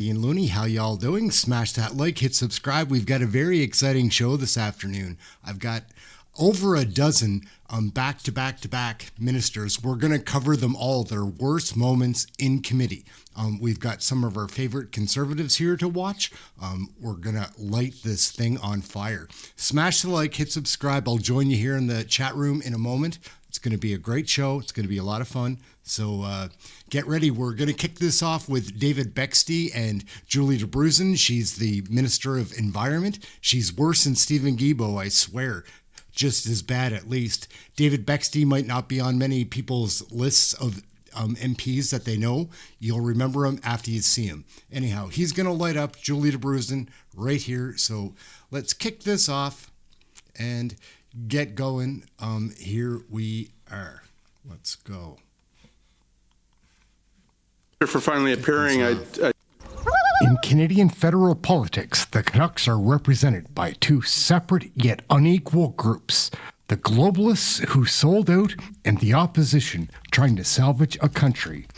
Ian Looney, how y'all doing? Smash that like, hit subscribe. We've got a very exciting show this afternoon. I've got over a dozen back-to-back ministers. We're going to cover them all, their worst moments in committee. We've got some of our favorite conservatives here to watch. We're going to light this thing on fire. Smash the like, hit subscribe. I'll join you here in the chat room in a moment. It's going to be a great show. It's going to be a lot of fun. So get ready. We're going to kick this off with David Bexty and Julie DeBruzen. She's the Minister of Environment. She's worse than Stephen Guilbeault, I swear. Just as bad, at least. David Bexty might not be on many people's lists of MPs that they know. You'll remember him after you see him. Anyhow, he's going to light up Julie DeBruzen right here. So let's kick this off and get going. Here we are. Let's go. For finally appearing, In Canadian federal politics, the Canucks are represented by two separate yet unequal groups. The globalists who sold out and the opposition trying to salvage a country.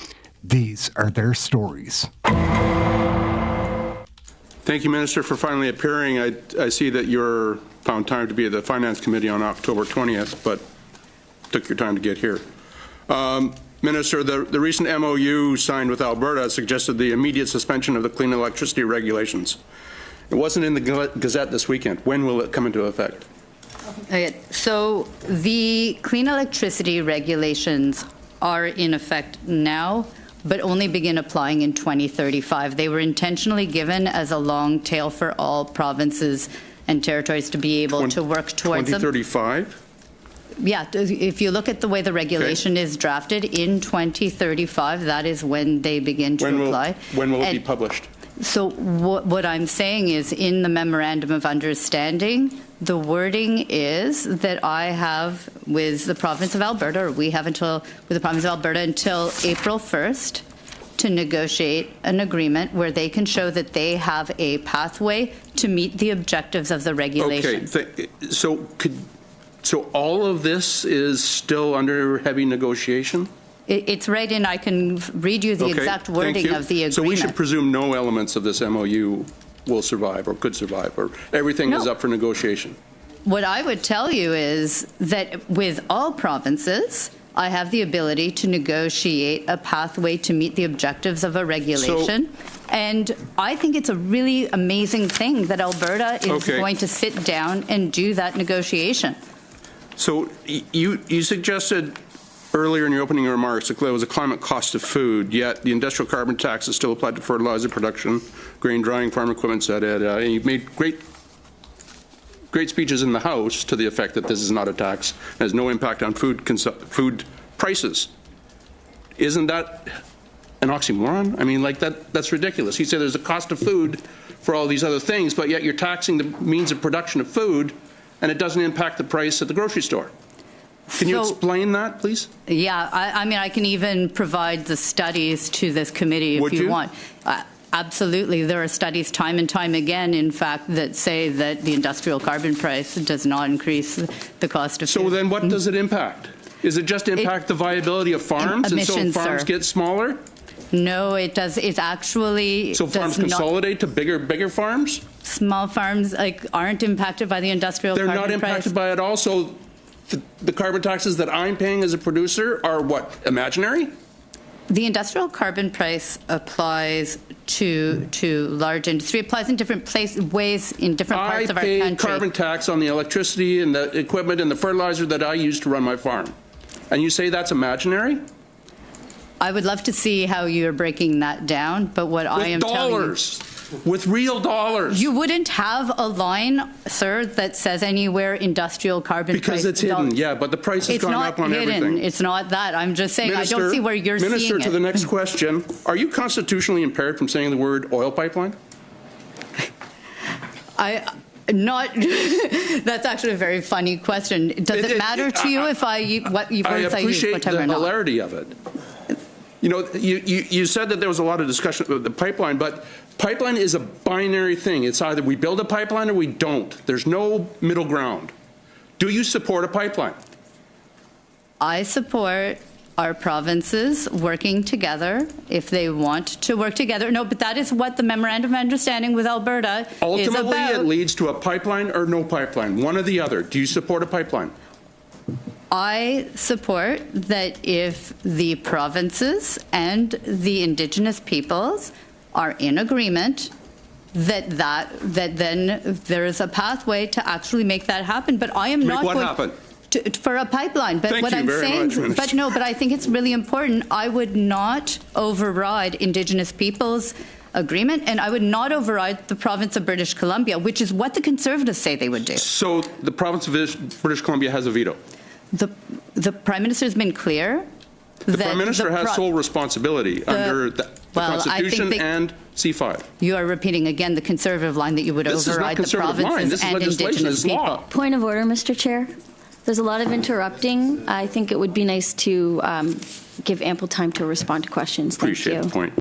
These are their stories. Thank you, Minister, for finally appearing. I see that you're found time to be at the Finance Committee on October 20th, but took your time to get here. Minister, the recent MOU signed with Alberta suggested the immediate suspension of the clean electricity regulations. It wasn't in the Gazette this weekend. When will it come into effect? Okay, so the clean electricity regulations are in effect now, but only begin applying in 2035. They were intentionally given as a long tail for all provinces and territories to be able to work towards 2035? Yeah, if you look at the way the regulation is drafted, in 2035, that is when they begin to apply. When will it be published? So what I'm saying is, in the Memorandum of Understanding, the wording is that I have with the province of Alberta, or we have with the province of Alberta until April 1st to negotiate an agreement where they can show that they have a pathway to meet the objectives of the regulation. Okay, so all of this is still under heavy negotiation? It's right in. I can read you the exact wording of the agreement. So we should presume no elements of this MOU will survive or could survive, or everything is up for negotiation? What I would tell you is that with all provinces, I have the ability to negotiate a pathway to meet the objectives of a regulation. And I think it's a really amazing thing that Alberta is going to sit down and do that negotiation. So you suggested earlier in your opening remarks that there was a climate cost of food, yet the industrial carbon tax is still applied to fertilizer production, grain drying, farm equipment, and you've made great speeches in the House to the effect that this is not a tax, has no impact on food prices. Isn't that an oxymoron? I mean, like that's ridiculous. You say there's a cost of food for all these other things, but yet you're taxing the means of production of food, and it doesn't impact the price at the grocery store. Can you explain that, please? Yeah, I mean, I can even provide the studies to this committee if you want. Absolutely. There are studies time and time again, in fact, that say that the industrial carbon price does not increase the cost of food. So then what does it impact? Is it just impact the viability of farms, and so farms get smaller? No, it does. It's actually... So farms consolidate to bigger farms? Small farms aren't impacted by the industrial carbon price. They're not impacted by it also. The carbon taxes that I'm paying as a producer are what, imaginary? The industrial carbon price applies to large industry. It applies in different ways in different parts of our country. I pay carbon tax on the electricity and the equipment and the fertilizer that I use to run my farm. And you say that's imaginary? I would love to see how you're breaking that down, but what I am telling you... With real dollars. You wouldn't have a line, sir, that says anywhere industrial carbon price. Because it's hidden, yeah, but the price has gone up on everything. It's not that. I'm just saying, I don't see where you're seeing it. Minister, to the next question, are you constitutionally impaired from saying the word oil pipeline? That's actually a very funny question. Does it matter to you if what words I use? I appreciate the hilarity of it. You know, you said that there was a lot of discussion about the pipeline, but pipeline is a binary thing. It's either we build a pipeline or we don't. There's no middle ground. Do you support a pipeline? I support our provinces working together if they want to work together. No, but that is what the Memorandum of Understanding with Alberta Ultimately, is about. it leads to a pipeline or no pipeline, one or the other. Do you support a pipeline? I support that if the provinces and the Indigenous peoples are in agreement, that then there is a pathway to actually make that happen. But I am not what going happen? For a pipeline. But Thank what you I'm very saying, much, Minister. but I think it's really important. I would not override Indigenous peoples' agreement, and I would not override the province of British Columbia, which is what the Conservatives say they would do. So the province of British Columbia has a veto. The Prime Minister has been clear. The Prime Minister has sole responsibility under the Constitution and C5. You are repeating again the Conservative line that you would override the provinces and Indigenous people. Point of order, Mr. Chair. There's a lot of interrupting. I think it would be nice to give ample time to respond to questions. Thank Appreciate you. the point.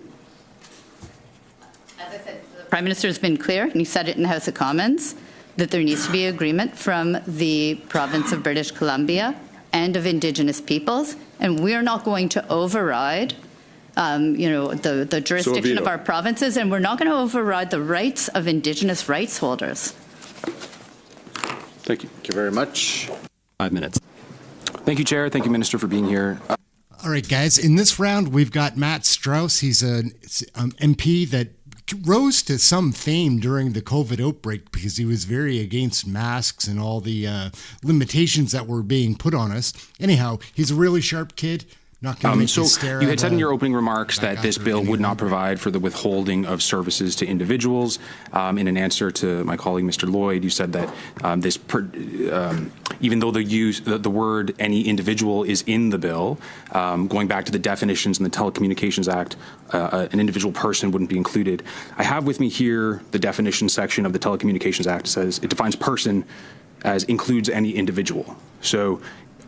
As I said, the Prime Minister has been clear, and he said it in the House of Commons, that there needs to be agreement from the province of British Columbia and of Indigenous peoples, and we're not going to override the jurisdiction of our provinces, and we're not going to override the rights of Indigenous rights holders. Thank you. Thank you very much. 5 minutes. Thank you, Chair. Thank you, Minister, for being here. All right, guys. In this round, we've got Matt Strauss. He's an MP that rose to some fame during the COVID outbreak because he was very against masks and all the limitations that were being put on us. Anyhow, he's a really sharp kid. Not going to make you stare you had at said in your opening remarks that this bill would not provide for the withholding of services to individuals. In an answer to my colleague, Mr. Lloyd, you said that even though the word any individual is in the bill, going back to the definitions in the Telecommunications Act, an individual person wouldn't be included. I have with me here the definition section of the Telecommunications Act. It says it defines person as includes any individual. So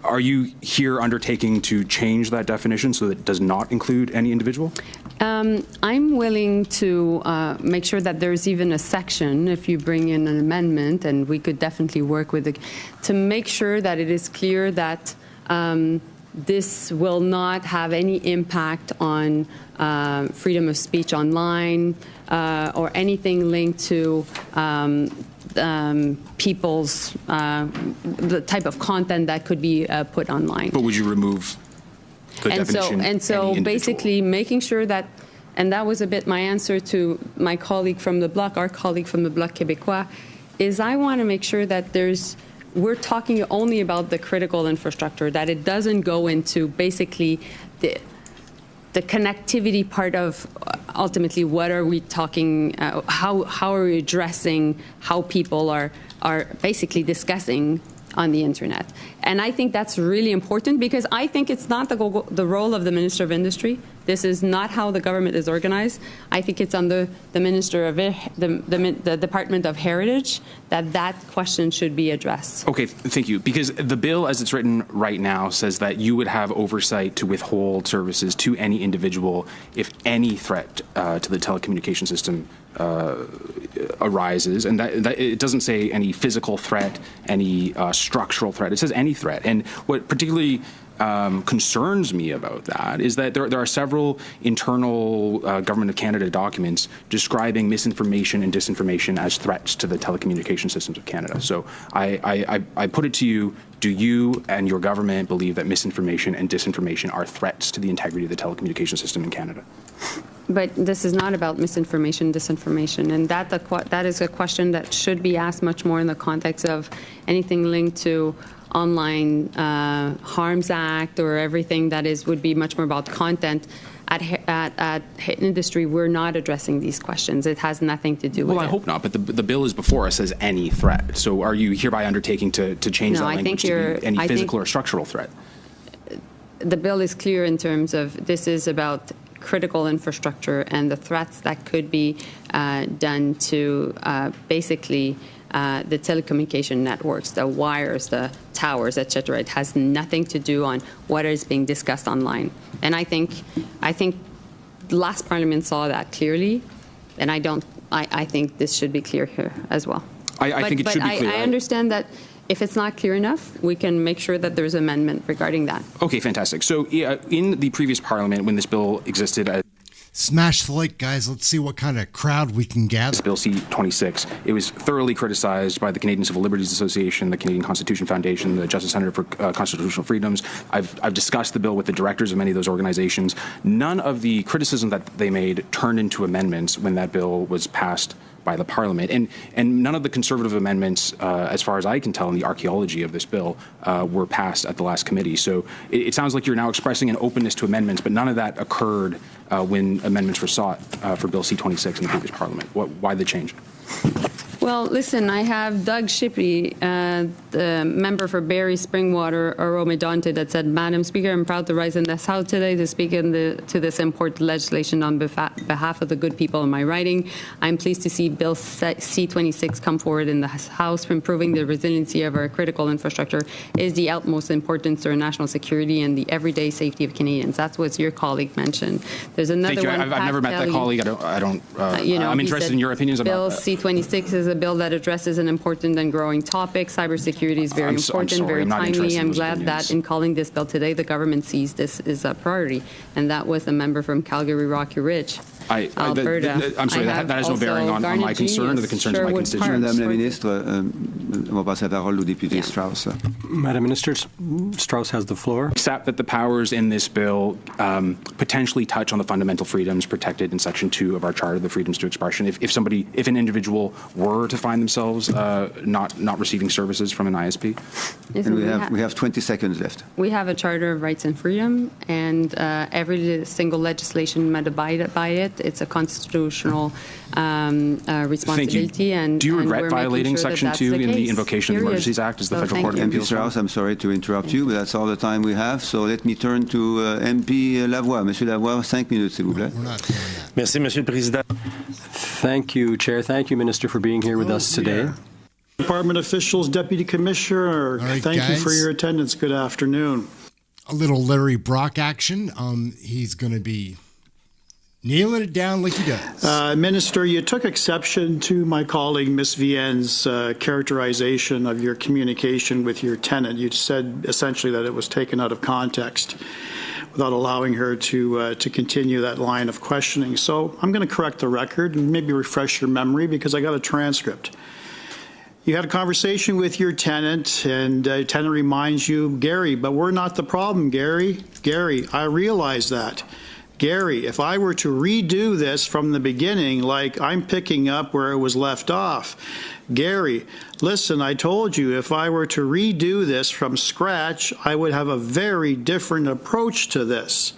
are you here undertaking to change that definition so that it does not include any individual? I'm willing to make sure that there's even a section, if you bring in an amendment, and we could definitely work with it, to make sure that it is clear that this will not have any impact on freedom of speech online or anything linked to people's, the type of content that could be put online. But would you remove the definition? And so basically making sure that, and that was a bit my answer to my colleague from the Bloc, our colleague from the Bloc Québécois, is I want to make sure that we're talking only about the critical infrastructure, that it doesn't go into basically the connectivity part of ultimately what are we talking, how are we addressing how people are basically discussing on the internet. And I think that's really important because I think it's not the role of the Minister of Industry. This is not how the government is organized. I think it's on the Minister of the Department of Heritage that question should be addressed. Okay, thank you. Because the bill as it's written right now says that you would have oversight to withhold services to any individual if any threat to the telecommunication system arises, and that it doesn't say any physical threat, any structural threat. It says any threat. And what particularly concerns me about that is that there are several internal Government of Canada documents describing misinformation and disinformation as threats to the telecommunication systems of Canada. So I put it to you, do you and your government believe that misinformation and disinformation are threats to the integrity of the telecommunication system in Canada? But this is not about misinformation, disinformation, and that is a question that should be asked much more in the context of anything linked to online Harms Act or everything that would be much more about content. At industry, we're not addressing these questions. It has nothing to do with it. Well, I hope not, but the bill is before us as any threat. So are you hereby undertaking to change that language to be any physical or structural threat? The bill is clear in terms of this is about critical infrastructure and the threats that could be done to basically the telecommunication networks, the wires, the towers, etc. It has nothing to do on what is being discussed online. And I think last Parliament saw that clearly, and I think this should be clear here as well. I think it should be clear. I understand that if it's not clear enough, we can make sure that there's amendment regarding that. Okay, fantastic. So in the previous Parliament, when this bill existed, Smash the like, guys. Let's see what kind of crowd we can gather. Bill C-26. It was thoroughly criticized by the Canadian Civil Liberties Association, the Canadian Constitution Foundation, the Justice Center for Constitutional Freedoms. I've discussed the bill with the directors of many of those organizations. None of the criticism that they made turned into amendments when that bill was passed by the Parliament. And none of the conservative amendments, as far as I can tell in the archaeology of this bill, were passed at the last committee. So it sounds like you're now expressing an openness to amendments, but none of that occurred when amendments were sought for Bill C-26 in the previous Parliament. Why the change? Well, listen, I have Doug Shippey, the member for Barrie Springwater, Oromedonte, that said, Madam Speaker, I'm proud to rise in this House today to speak to this important legislation on behalf of the good people in my riding. I'm pleased to see Bill C-26 come forward in the House for improving the resiliency of our critical infrastructure is the utmost importance to our national security and the everyday safety of Canadians. That's what your colleague mentioned. There's another Thank you. one. I've never met that colleague. I'm interested in your opinions about that. Bill C-26 is a bill that addresses an important and growing topic. Cybersecurity is very important, very timely. I'm glad that in calling this bill today, the government sees this as a priority. And that was the member from Calgary Rocky Ridge, Alberta. I'm sorry, that has no bearing on my concern or the concerns of my constituents. Madame la ministre, on va passer la parole au député Strauss. Madam Minister, Strauss has the floor. Accept that the powers in this bill potentially touch on the fundamental freedoms protected in Section 2 of our Charter, the freedoms to expression. If an individual were to find themselves not receiving services from an ISP. Yes, and we have 20 seconds left. We have a Charter of Rights and Freedom, and every single legislation must abide by it. It's a constitutional responsibility. Thank you. And do you regret violating sure Section 2 in the Invocation of the Emergencies Act as the Federal Court of Appeals? Strauss, I'm sorry to interrupt you, but that's all the time we have. So let me turn to MP Lavoie. Monsieur Lavoie, 5 minutes, s'il vous plaît. Merci, Monsieur le Président. Thank you, Chair. Thank you, Minister, for being here with us today. Department officials, Deputy Commissioner, thank you for your attendance. Good afternoon. A little Larry Brock action. He's going to be nailing it down like he does. Minister, you took exception to my colleague, Ms. Vienne's characterization of your communication with your tenant. You said essentially that it was taken out of context without allowing her to continue that line of questioning. So I'm going to correct the record and maybe refresh your memory because I got a transcript. You had a conversation with your tenant, and tenant reminds you, Gary, but we're not the problem, Gary. Gary, I realize that. Gary, if I were to redo this from the beginning, like I'm picking up where it was left off, Gary, listen, I told you if I were to redo this from scratch, I would have a very different approach to this.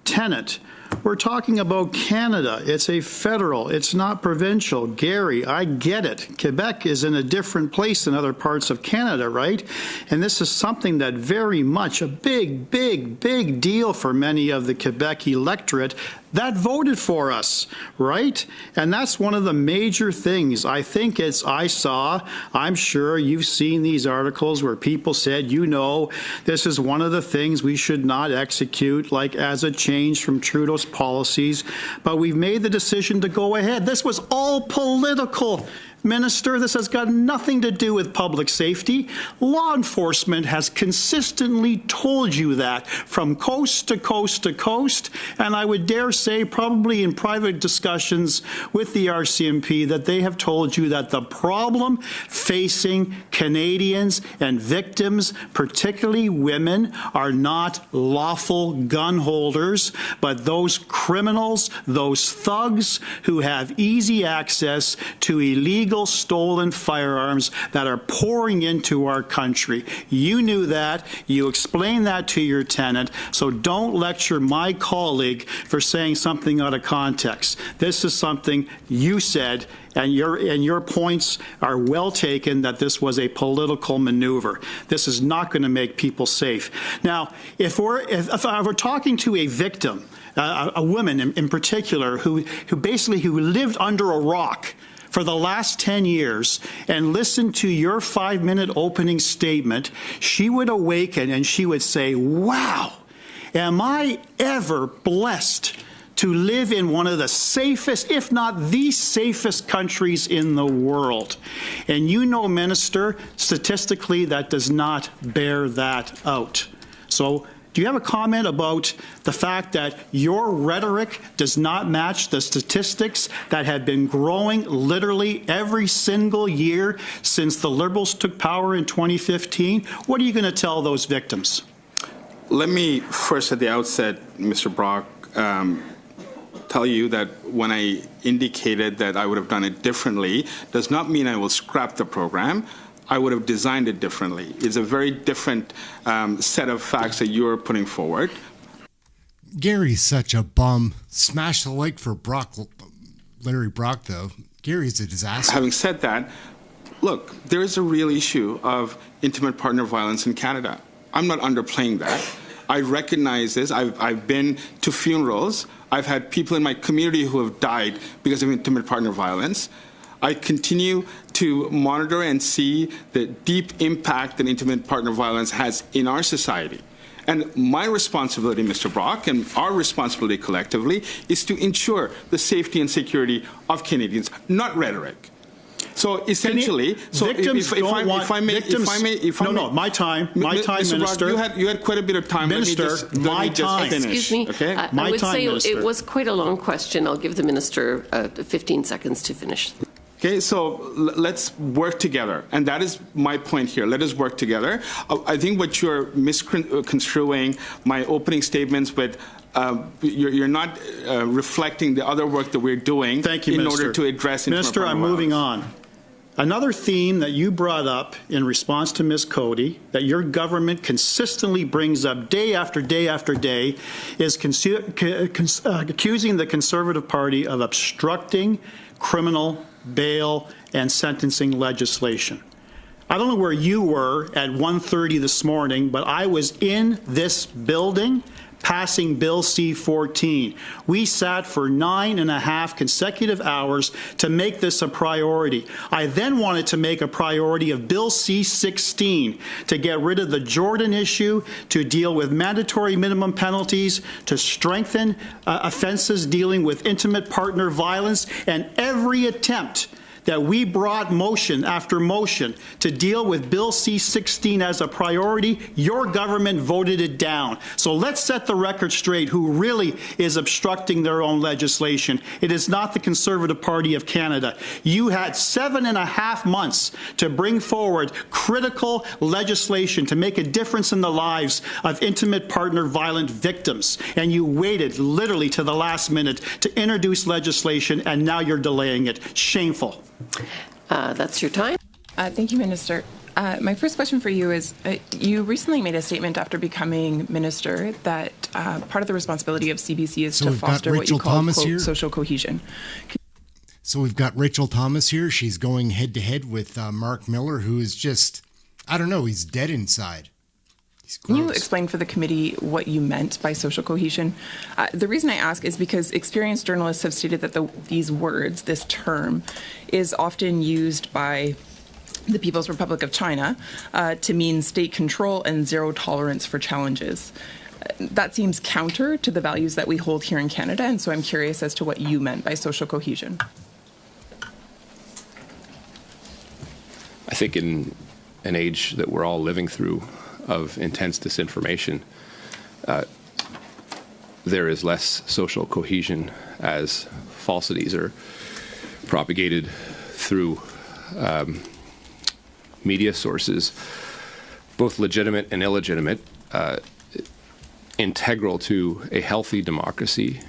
Tenant, we're talking about Canada. It's a federal. It's not provincial. Gary, I get it. Quebec is in a different place than other parts of Canada, right? And this is something that very much a big, big, big deal for many of the Quebec electorate that voted for us, right? And that's one of the major things. I think I'm sure you've seen these articles where people said, this is one of the things we should not execute, like as a change from Trudeau's policies, but we've made the decision to go ahead. This was all political. Minister, this has got nothing to do with public safety. Law enforcement has consistently told you that from coast to coast to coast, and I would dare say probably in private discussions with the RCMP that they have told you that the problem facing Canadians and victims, particularly women, are not lawful gun holders, but those criminals, those thugs who have easy access to illegal stolen firearms that are pouring into our country. You knew that. You explained that to your tenant. So don't lecture my colleague for saying something out of context. This is something you said, and your points are well taken that this was a political maneuver. This is not going to make people safe. Now, if we're talking to a victim, a woman in particular who lived under a rock for the last 10 years and listened to your 5-minute opening statement, she would awaken and she would say, wow, am I ever blessed to live in one of the safest, if not the safest countries in the world. And you know, Minister, statistically that does not bear that out. So do you have a comment about the fact that your rhetoric does not match the statistics that have been growing literally every single year since the Liberals took power in 2015? What are you going to tell those victims? Let me first at the outset, Mr. Brock, tell you that when I indicated that I would have done it differently does not mean I will scrap the program. I would have designed it differently. It's a very different set of facts that you're putting forward. Gary's such a bum. Smash the like for Larry Brock, though. Gary's a disaster. Having said that, look, there is a real issue of intimate partner violence in Canada. I'm not underplaying that. I recognize this. I've been to funerals. I've had people in my community who have died because of intimate partner violence. I continue to monitor and see the deep impact that intimate partner violence has in our society. And my responsibility, Mr. Brock, and our responsibility collectively is to ensure the safety and security of Canadians, not rhetoric. So essentially, my time, Minister. You had quite a bit of time. Minister, my time. Excuse me. Okay? I would say it was quite a long question. I'll give the Minister 15 seconds to finish. Okay, so let's work together. And that is my point here. Let us work together. I think what you're misconstruing my opening statements with, you're not reflecting the other work that we're doing in order to address Minister, I'm moving on. Another theme that you brought up in response to Ms. Cody, that your government consistently brings up day after day after day, is accusing the Conservative Party of obstructing criminal, bail, and sentencing legislation. I don't know where you were at 1:30 this morning, but I was in this building passing Bill C-14. We sat for 9.5 consecutive hours to make this a priority. I then wanted to make a priority of Bill C-16 to get rid of the Jordan issue, to deal with mandatory minimum penalties, to strengthen offenses dealing with intimate partner violence, and every attempt that we brought motion after motion to deal with Bill C-16 as a priority, your government voted it down. So let's set the record straight who really is obstructing their own legislation. It is not the Conservative Party of Canada. You had 7.5 months to bring forward critical legislation to make a difference in the lives of intimate partner violent victims, and you waited literally to the last minute to introduce legislation, and now you're delaying it. Shameful. That's your time. Thank you, Minister. My first question for you is, you recently made a statement after becoming minister that part of the responsibility of CBC is to foster what you call, quote, social cohesion. So we've got Rachel Thomas here. She's going head-to-head with Mark Miller, who is just, I don't know, he's dead inside. Can you explain for the committee what you meant by social cohesion? The reason I ask is because experienced journalists have stated that these words, this term, is often used by the People's Republic of China to mean state control and zero tolerance for challenges. That seems counter to the values that we hold here in Canada, and so I'm curious as to what you meant by social cohesion. I think in an age that we're all living through of intense disinformation, there is less social cohesion as falsities are propagated through media sources, both legitimate and illegitimate, integral to a healthy democracy.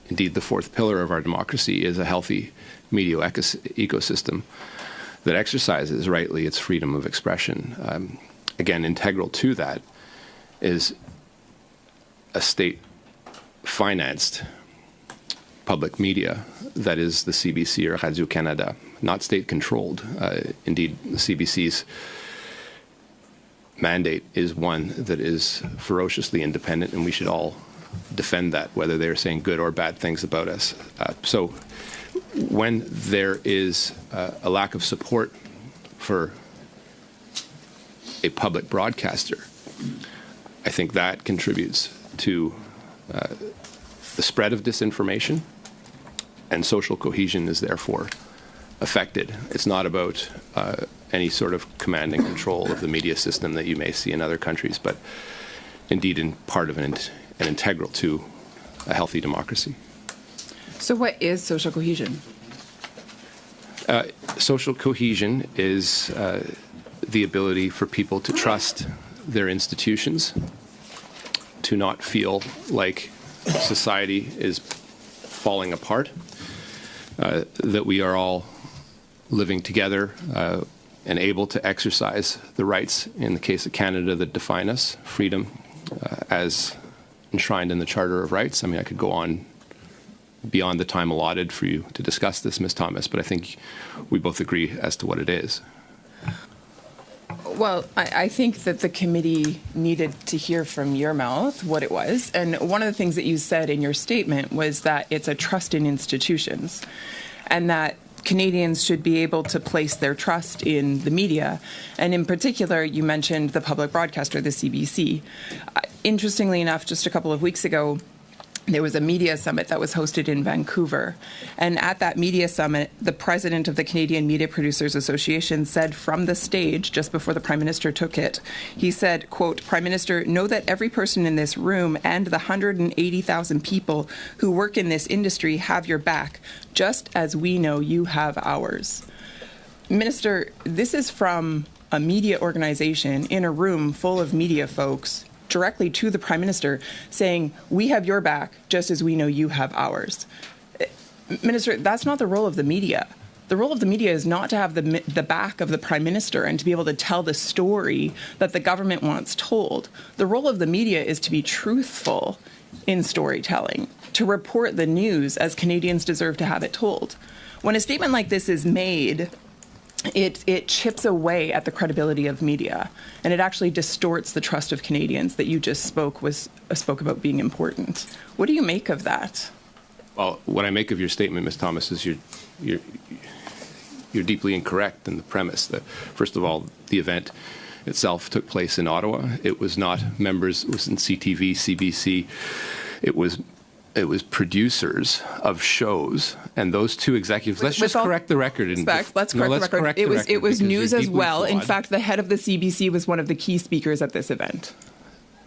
Indeed, the fourth pillar of our democracy is a healthy media ecosystem that exercises rightly its freedom of expression. Again, integral to that is a state-financed public media that is the CBC or Radio-Canada, not state-controlled. Indeed, the CBC's mandate is one that is ferociously independent, and we should all defend that, whether they're saying good or bad things about us. So when there is a lack of support for a public broadcaster, I think that contributes to the spread of disinformation, and social cohesion is therefore affected. It's not about any sort of command and control of the media system that you may see in other countries, but indeed in part of an integral to a healthy democracy. So what is social cohesion? Social cohesion is the ability for people to trust their institutions, to not feel like society is falling apart, that we are all living together and able to exercise the rights, in the case of Canada, that define us, freedom as enshrined in the Charter of Rights. I mean, I could go on beyond the time allotted for you to discuss this, Ms. Thomas, but I think we both agree as to what it is. Well, I think that the committee needed to hear from your mouth what it was. And one of the things that you said in your statement was that it's a trust in institutions and that Canadians should be able to place their trust in the media. And in particular, you mentioned the public broadcaster, the CBC. Interestingly enough, just a couple of weeks ago, there was a media summit that was hosted in Vancouver. And at that media summit, the president of the Canadian Media Producers Association said from the stage, just before the Prime Minister took it, he said, quote, "Prime Minister, know that every person in this room and the 180,000 people who work in this industry have your back, just as we know you have ours." Minister, this is from a media organization in a room full of media folks directly to the Prime Minister saying, we have your back just as we know you have ours. Minister, that's not the role of the media. The role of the media is not to have the back of the Prime Minister and to be able to tell the story that the government wants told. The role of the media is to be truthful in storytelling, to report the news as Canadians deserve to have it told. When a statement like this is made, it chips away at the credibility of media, and it actually distorts the trust of Canadians that you just spoke about being important. What do you make of that? Well, what I make of your statement, Ms. Thomas, is you're deeply incorrect in the premise that, first of all, the event itself took place in Ottawa. It was not members, it was in CTV, CBC. It was producers of shows, and those two executives. Let's just correct the record. Let's correct the record. It was news as well. In fact, the head of the CBC was one of the key speakers at this event.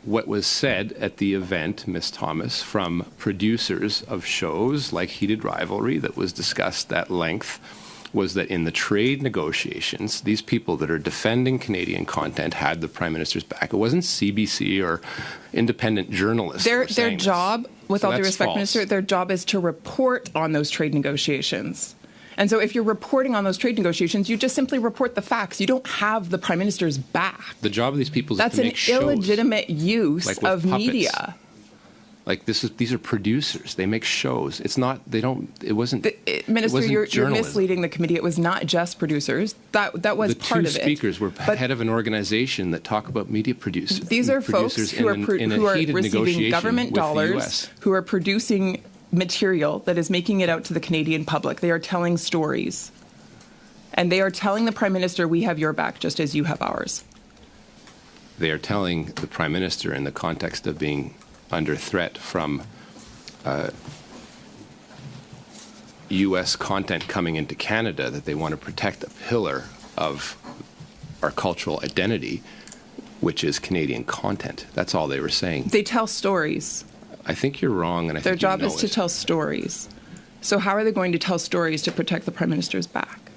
What was said at the event, Ms. Thomas, from producers of shows like Heated Rivalry that was discussed at length, was that in the trade negotiations, these people that are defending Canadian content had the Prime Minister's back. It wasn't CBC or independent journalists. Their job, with all due respect, Minister, their job is to report on those trade negotiations. And so if you're reporting on those trade negotiations, you just simply report the facts. You don't have the Prime Minister's back. The job of these people is to make shows. That's an illegitimate use of media. Like these are producers. They make shows. It's not. They don't. It wasn't. Minister, you're misleading the committee. It was not just producers. That was part of it. The two speakers were head of an organization that talk about media producers. These are folks who are receiving government dollars, who are producing material that is making it out to the Canadian public. They are telling stories, and they are telling the Prime Minister, "We have your back, just as you have ours." They are telling the Prime Minister in the context of being under threat from U.S. content coming into Canada, that they want to protect a pillar of our cultural identity, which is Canadian content. That's all they were saying. They tell stories. I think you're wrong, and I think their job is to tell stories. So how are they going to tell stories to protect the Prime Minister's back?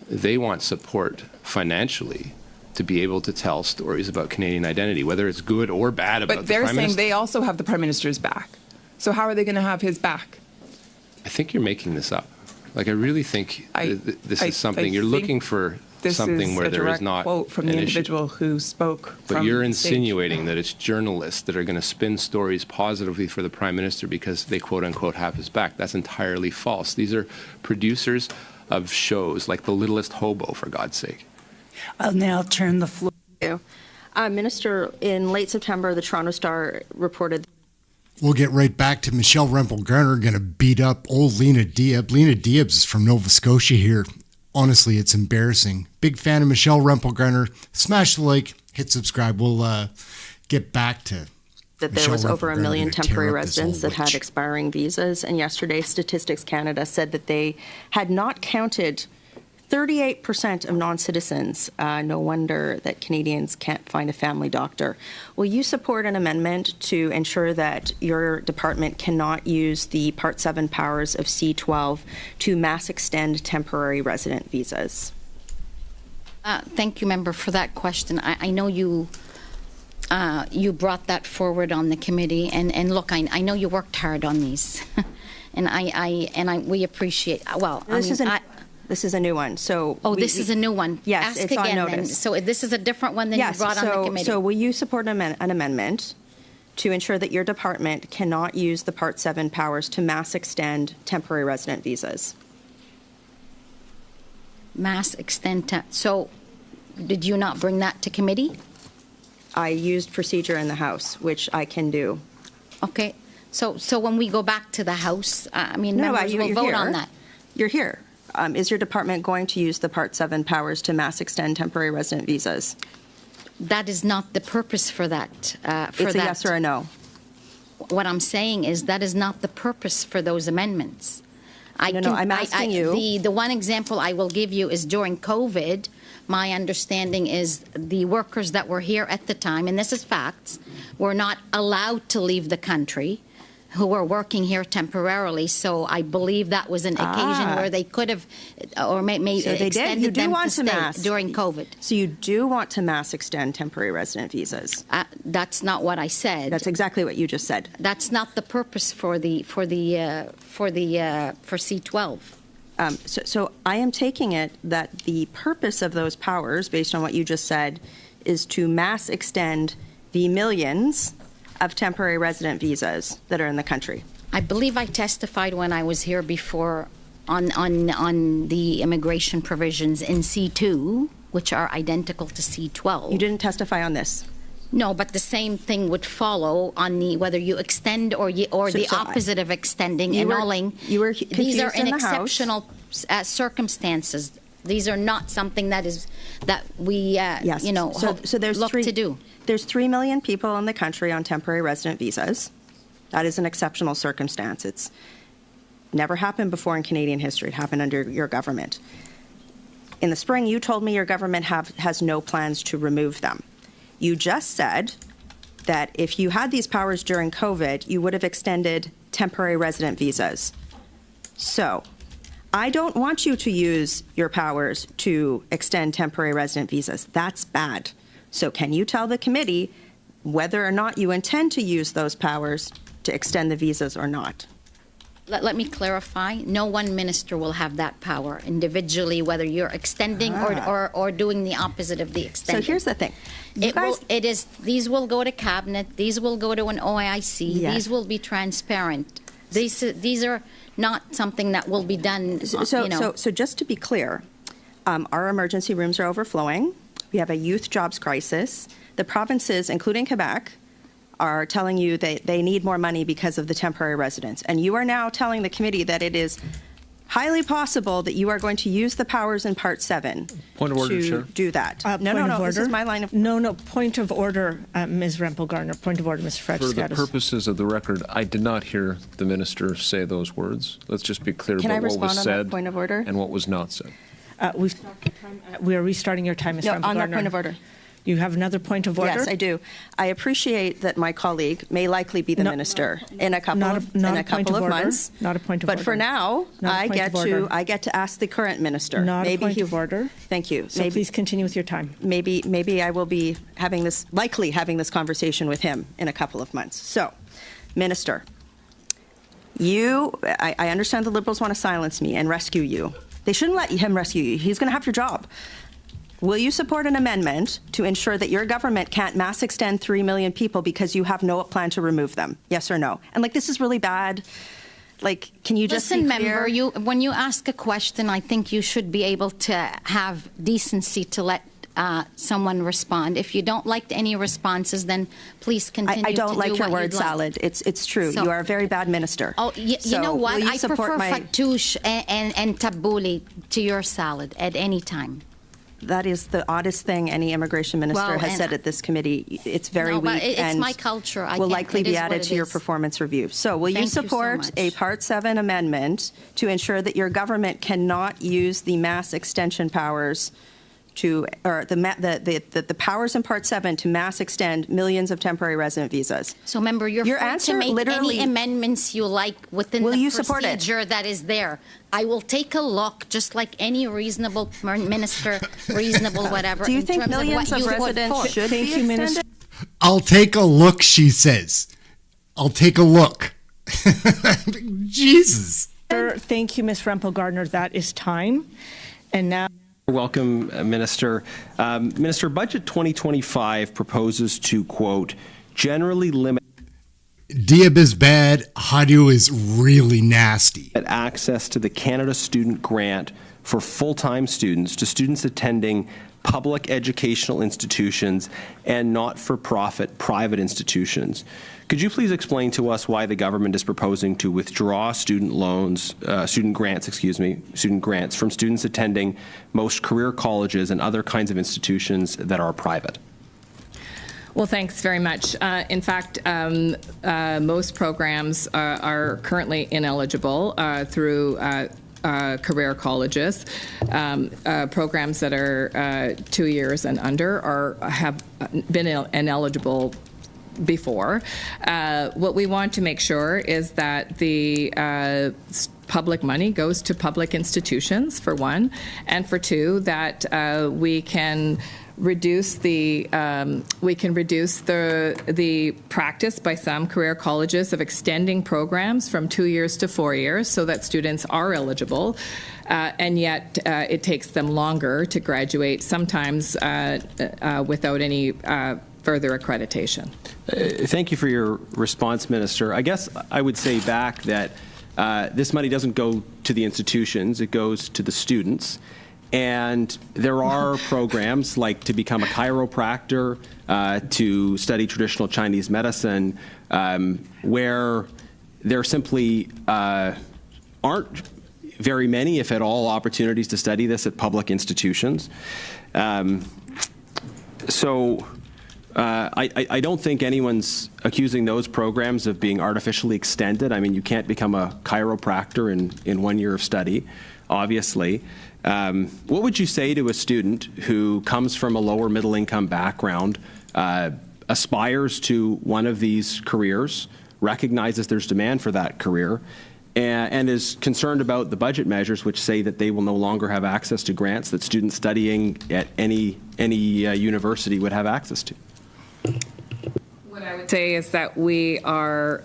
They want support financially to be able to tell stories about Canadian identity, whether it's good or bad about the Prime Minister. But they're saying they also have the Prime Minister's back. So how are they going to have his back? I think you're making this up. Like, I really think this is something you're looking for, something where there is not quote from the individual who spoke. But you're insinuating that it's journalists that are going to spin stories positively for the Prime Minister because they quote unquote have his back. That's entirely false. These are producers of shows like The Littlest Hobo, for God's sake. I'll now turn the floor to you. Minister, in late September, the Toronto Star reported. We'll get right back to Michelle Rempel-Garner going to beat up old Lena Diab. Lena Diab's is from Nova Scotia here. Honestly, it's embarrassing. Big fan of Michelle Rempel-Garner. Smash the like, hit subscribe. We'll get back to that there Michelle, was over we're 1 million gonna tear temporary up this residents old that had witch. expiring visas. And yesterday, Statistics Canada said that they had not counted 38% of non-citizens. No wonder that Canadians can't find a family doctor. Will you support an amendment to ensure that your department cannot use the Part 7 powers of C-12 to mass extend temporary resident visas? Thank you, member, for that question. I know you brought that forward on the committee, and look, I know you worked hard on these, and we appreciate. Well, this is a new one. So this is a new one. Yes, ask it's again. on Then. notice. So this is a different one than you brought on the committee. So will you support an amendment to ensure that your department cannot use the Part 7 powers to mass extend temporary resident visas? Mass extend. So, did you not bring that to committee? I used procedure in the House, which I can do. Okay. So when we go back to the House, members will you're vote here. on that. You're here. Is your department going to use the Part 7 powers to mass extend temporary resident visas? That is not the purpose for that. It's a yes or a no. What I'm saying is that is not the purpose for those amendments. I'm asking you. The one example I will give you is during COVID, my understanding is the workers that were here at the time, and this is facts, were not allowed to leave the country, who were working here temporarily. So I believe that was an occasion where they could have, or maybe So they did. You extended do them want to to stay mass during COVID. So you do want to mass extend temporary resident visas? That's not what I said. That's exactly what you just said. That's not the purpose for C-12. So I am taking it that the purpose of those powers, based on what you just said, is to mass extend the millions of temporary resident visas that are in the country. I believe I testified when I was here before on the immigration provisions in C-2, which are identical to C-12. You didn't testify on this. No, but the same thing would follow on the whether you extend or the opposite of extending, annulling. You were These are confused in in the House. exceptional circumstances. These are not something that we look to do. There's 3 million people in the country on temporary resident visas. That is an exceptional circumstance. It's never happened before in Canadian history. It happened under your government. In the spring, you told me your government has no plans to remove them. You just said that if you had these powers during COVID, you would have extended temporary resident visas. So I don't want you to use your powers to extend temporary resident visas. That's bad. So can you tell the committee whether or not you intend to use those powers to extend the visas or not? Let me clarify. No one minister will have that power individually, whether you're extending or doing the opposite of the extending. So here's the thing. These will go to cabinet. These will go to an OIC. Yes. These will be transparent. These are not something that will be done. So just to be clear, our emergency rooms are overflowing. We have a youth jobs crisis. The provinces, including Quebec, are telling you that they need more money because of the temporary residents. And you are now telling the committee that it is highly possible that you are going to use the powers in Part 7 to do that. No, this is my line of... No, point of order, Ms. Rempel-Garner. Point of order, Ms. For the purposes of the record, I did not hear the minister say those words. Let's just be clear about what was said point of order? and what was not said. We are restarting your time, Ms. Rempel-Garner. On that point of order. You have another point of order? Yes, I do. I appreciate that my colleague may likely be the minister in a couple of months. Not a point of order. But for now, I get to ask the current minister. Not a point of order. Thank you. So please continue with your time. Maybe I will be likely having this conversation with him in a couple of months. So, Minister, I understand the Liberals want to silence me and rescue you. They shouldn't let him rescue you. He's going to have your job. Will you support an amendment to ensure that your government can't mass extend 3 million people because you have no plan to remove them? Yes or no? And this is really bad. Can you just listen, be clear? member? When you ask a question, I think you should be able to have decency to let someone respond. If you don't like any responses, then please continue. I don't like your word like. salad. It's true. You are a very bad minister. Oh, you know what? I prefer fattoush and tabbouleh to your salad at any time. That is the oddest thing any immigration minister has said at this committee. It's very weak. It's my culture. Will likely be added to your performance review. So will you support a Part 7 amendment to ensure that your government cannot use the mass extension powers or the powers in Part 7 to mass extend millions of temporary resident visas? So, member, you're free to make any amendments you like within the procedure that is there. I will take a look, just like any reasonable minister, reasonable whatever. Do you think millions of residents should be extended? I'll take a look, she says. I'll take a look. Jesus. Thank you, Ms. Rempel-Gardner. That is time. And now... Welcome, Minister. Minister, Budget 2025 proposes to, quote, generally limit... Diab is bad, Hadio is really nasty. ...access to the Canada Student Grant for full-time students to students attending public educational institutions and not-for-profit private institutions. Could you please explain to us why the government is proposing to withdraw student grants from students attending most career colleges and other kinds of institutions that are private? Well, thanks very much. In fact, most programs are currently ineligible through career colleges. Programs that are 2 years and under have been ineligible before. What we want to make sure is that the public money goes to public institutions, for one, and for two, that we can reduce the practice by some career colleges of extending programs from 2 years to 4 years so that students are eligible, and yet it takes them longer to graduate, sometimes without any further accreditation. Thank you for your response, Minister. I guess I would say back that this money doesn't go to the institutions, it goes to the students. And there are programs like to become a chiropractor, to study traditional Chinese medicine, where there simply aren't very many, if at all, opportunities to study this at public institutions. I don't think anyone's accusing those programs of being artificially extended. I mean, you can't become a chiropractor in 1 year of study, obviously. What would you say to a student who comes from a lower middle income background, aspires to one of these careers, recognizes there's demand for that career, and is concerned about the budget measures which say that they will no longer have access to grants that students studying at any university would have access to? What I would say is that we are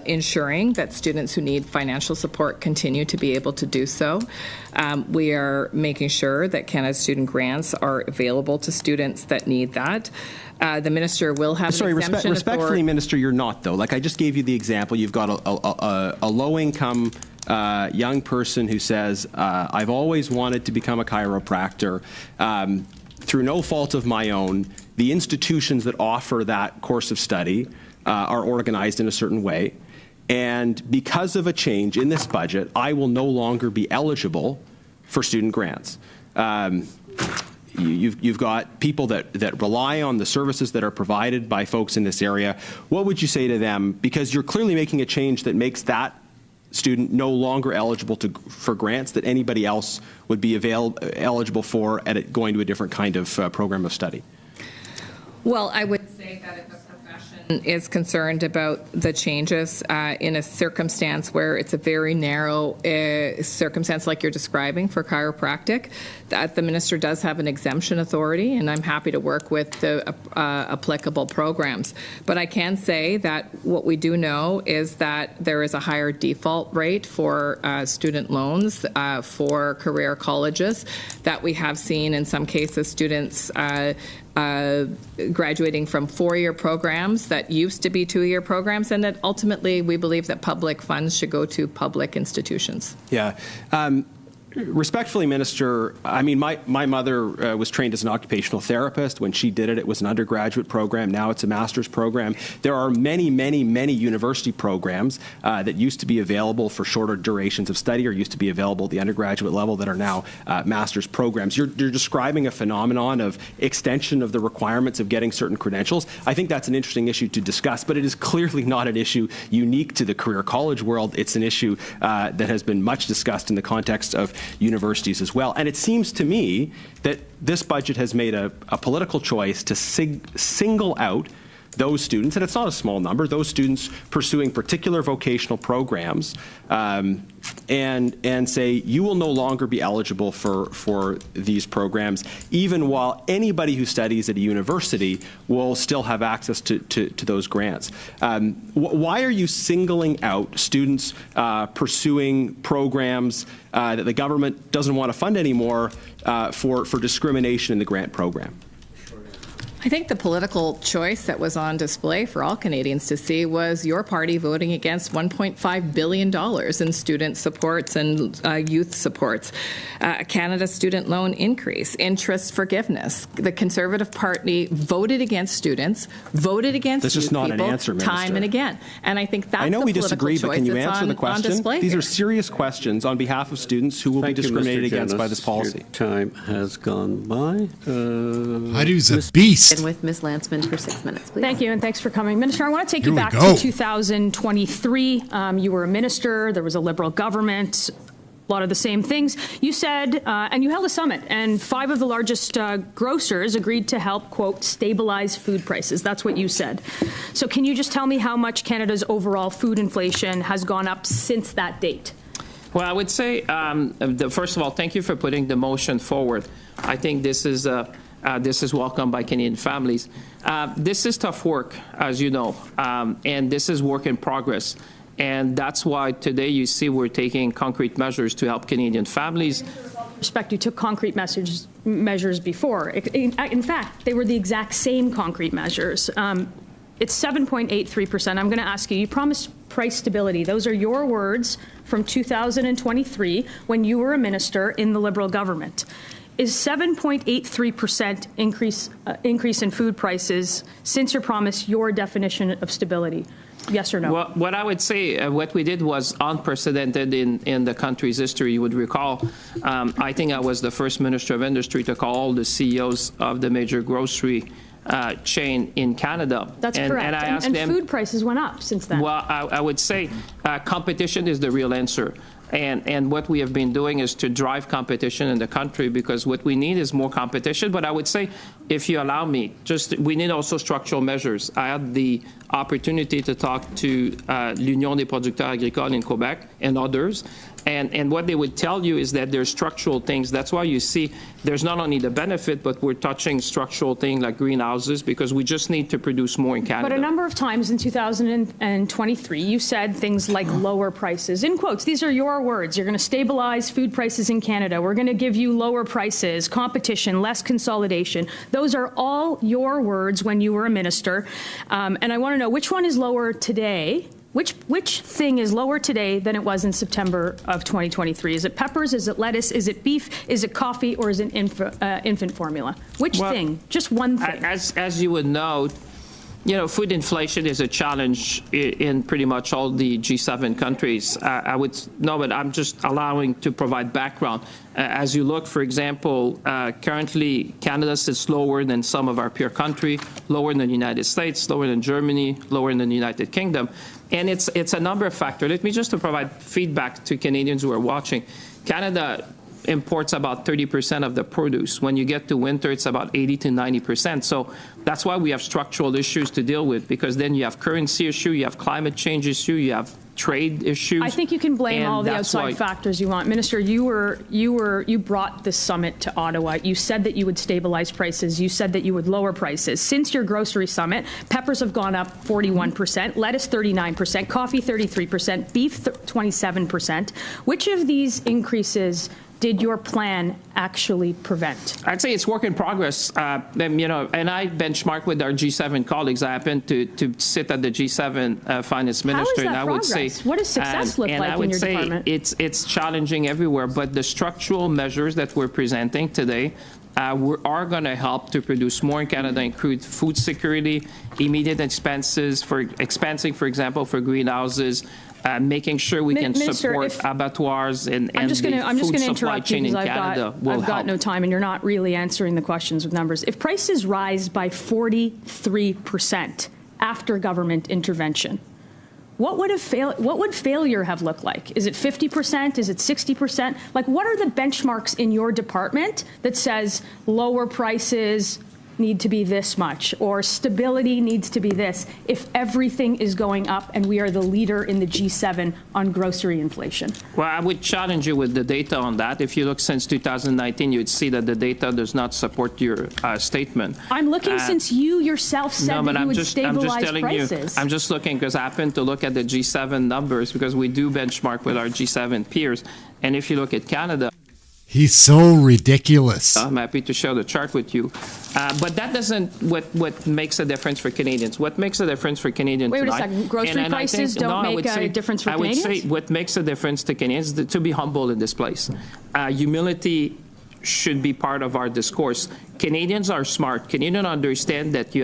ensuring that students who need financial support continue to be able to do so. We are making sure that Canada Student Grants are available to students that need that. The minister will have an exemption. Respectfully, Minister, you're not, though. Like I just gave you the example. You've got a low-income young person who says, I've always wanted to become a chiropractor. Through no fault of my own, the institutions that offer that course of study are organized in a certain way. And because of a change in this budget, I will no longer be eligible for student grants. You've got people that rely on the services that are provided by folks in this area. What would you say to them? Because you're clearly making a change that makes that student no longer eligible for grants that anybody else would be eligible for going to a different kind of program of study. Well, I would say that if a profession is concerned about the changes in a circumstance where it's a very narrow circumstance like you're describing for chiropractic, that the minister does have an exemption authority, and I'm happy to work with the applicable programs. But I can say that what we do know is that there is a higher default rate for student loans for career colleges, that we have seen in some cases students graduating from 4-year programs that used to be 2-year programs, and that ultimately we believe that public funds should go to public institutions. Yeah. Respectfully, Minister, I mean, my mother was trained as an occupational therapist. When she did it, it was an undergraduate program. Now it's a master's program. There are many, many, many university programs that used to be available for shorter durations of study or used to be available at the undergraduate level that are now master's programs. You're describing a phenomenon of extension of the requirements of getting certain credentials. I think that's an interesting issue to discuss, but it is clearly not an issue unique to the career college world. It's an issue that has been much discussed in the context of universities as well. And it seems to me that this budget has made a political choice to single out those students, and it's not a small number, those students pursuing particular vocational programs, and say you will no longer be eligible for these programs, even while anybody who studies at a university will still have access to those grants. Why are you singling out students pursuing programs that the government doesn't want to fund anymore for discrimination in the grant program? I think the political choice that was on display for all Canadians to see was your party voting against $1.5 billion in student supports and youth supports, Canada's student loan increase, interest forgiveness. The Conservative Party voted against students, voted against That's youth just not people an answer, Minister. time and again. And I think that's I know the we political disagree, but can you choice answer the that's on question? display These here. are serious questions on behalf of students who will be discriminated against by this policy. Your time has gone by. Hadu's a beast. And with Ms. Landsman for 6 minutes, please. Thank you, and thanks for coming. Minister, I want to take Here you we back go. to 2023. You were a minister. There was a Liberal government. A lot of the same things. You said, and you held a summit, and 5 of the largest grocers agreed to help, quote, stabilize food prices. That's what you said. So can you just tell me how much Canada's overall food inflation has gone up since that date? Well, I would say, first of all, thank you for putting the motion forward. I think this is welcome by Canadian families. This is tough work, as you know, and this is work in progress. And that's why today you see we're taking concrete measures to help Canadian families. Respect, you took concrete measures before. In fact, they were the exact same concrete measures. It's 7.83%. I'm going to ask you, you promised price stability. Those are your words from 2023 when you were a minister in the Liberal government. Is 7.83% increase in food prices since your promise your definition of stability? Yes or no? Well, what I would say, what we did was unprecedented in the country's history. You would recall, I think I was the first Minister of Industry to call all the CEOs of the major grocery chain in Canada. That's correct. And I asked them, food prices went up since then. Well, I would say competition is the real answer. And what we have been doing is to drive competition in the country, because what we need is more competition. But I would say, if you allow me, we need also structural measures. I had the opportunity to talk to l'Union des producteurs agricoles in Quebec and others. And what they would tell you is that there's structural things. That's why you see there's not only the benefit, but we're touching structural things like greenhouses, because we just need to produce more in Canada. But a number of times in 2023, you said things like lower prices. In quotes, these are your words. You're going to stabilize food prices in Canada. We're going to give you lower prices, competition, less consolidation. Those are all your words when you were a minister. And I want to know, which one is lower today? Which thing is lower today than it was in September of 2023? Is it peppers? Is it lettuce? Is it beef? Is it coffee? Or is it infant formula? Which thing? Just one thing. As you would know, food inflation is a challenge in pretty much all the G7 countries. I would know, but I'm just allowing to provide background. As you look, for example, currently Canada sits lower than some of our peer countries, lower than the United States, lower than Germany, lower than the United Kingdom. And it's a number of factors. Let me just provide feedback to Canadians who are watching. Canada imports about 30% of the produce. When you get to winter, it's about 80 to 90%. So that's why we have structural issues to deal with, because then you have currency issue, you have climate change issue, you have trade issues. I think you can blame all the outside factors you want. Minister, you brought this summit to Ottawa. You said that you would stabilize prices. You said that you would lower prices. Since your grocery summit, peppers have gone up 41%, lettuce 39%, coffee 33%, beef 27%. Which of these increases did your plan actually prevent? I'd say it's work in progress. And I benchmark with our G7 colleagues. I happen to sit at the G7 finance minister. How is that and I would progress? say, What does success look like in your department? It's challenging everywhere, but the structural measures that we're presenting today are going to help to produce more in Canada, include food security, immediate expenses for expensing, for example, for greenhouses, making sure we can support abattoirs and the food supply chain in Canada will help. I've got no time, and you're not really answering the questions with numbers. If prices rise by 43% after government intervention, what would failure have looked like? Is it 50%? Is it 60%? Like, what are the benchmarks in your department that says lower prices need to be this much, or stability needs to be this, if everything is going up and we are the leader in the G7 on grocery inflation? Well, I would challenge you with the data on that. If you look since 2019, you'd see that the data does not support your statement. I'm looking since you yourself said that you would stabilize prices. I'm just looking because I happen to look at the G7 numbers because we do benchmark with our G7 peers. And if you look at Canada, he's so ridiculous. I'm happy to share the chart with you. But that doesn't what makes a difference for Canadians. What makes a difference for Canadians tonight? Wait a second. Grocery prices don't make a difference for Canadians? I would say what makes a difference to Canadians is to be humble in this place. Humility should be part of our discourse. Canadians are smart. Canadians understand that you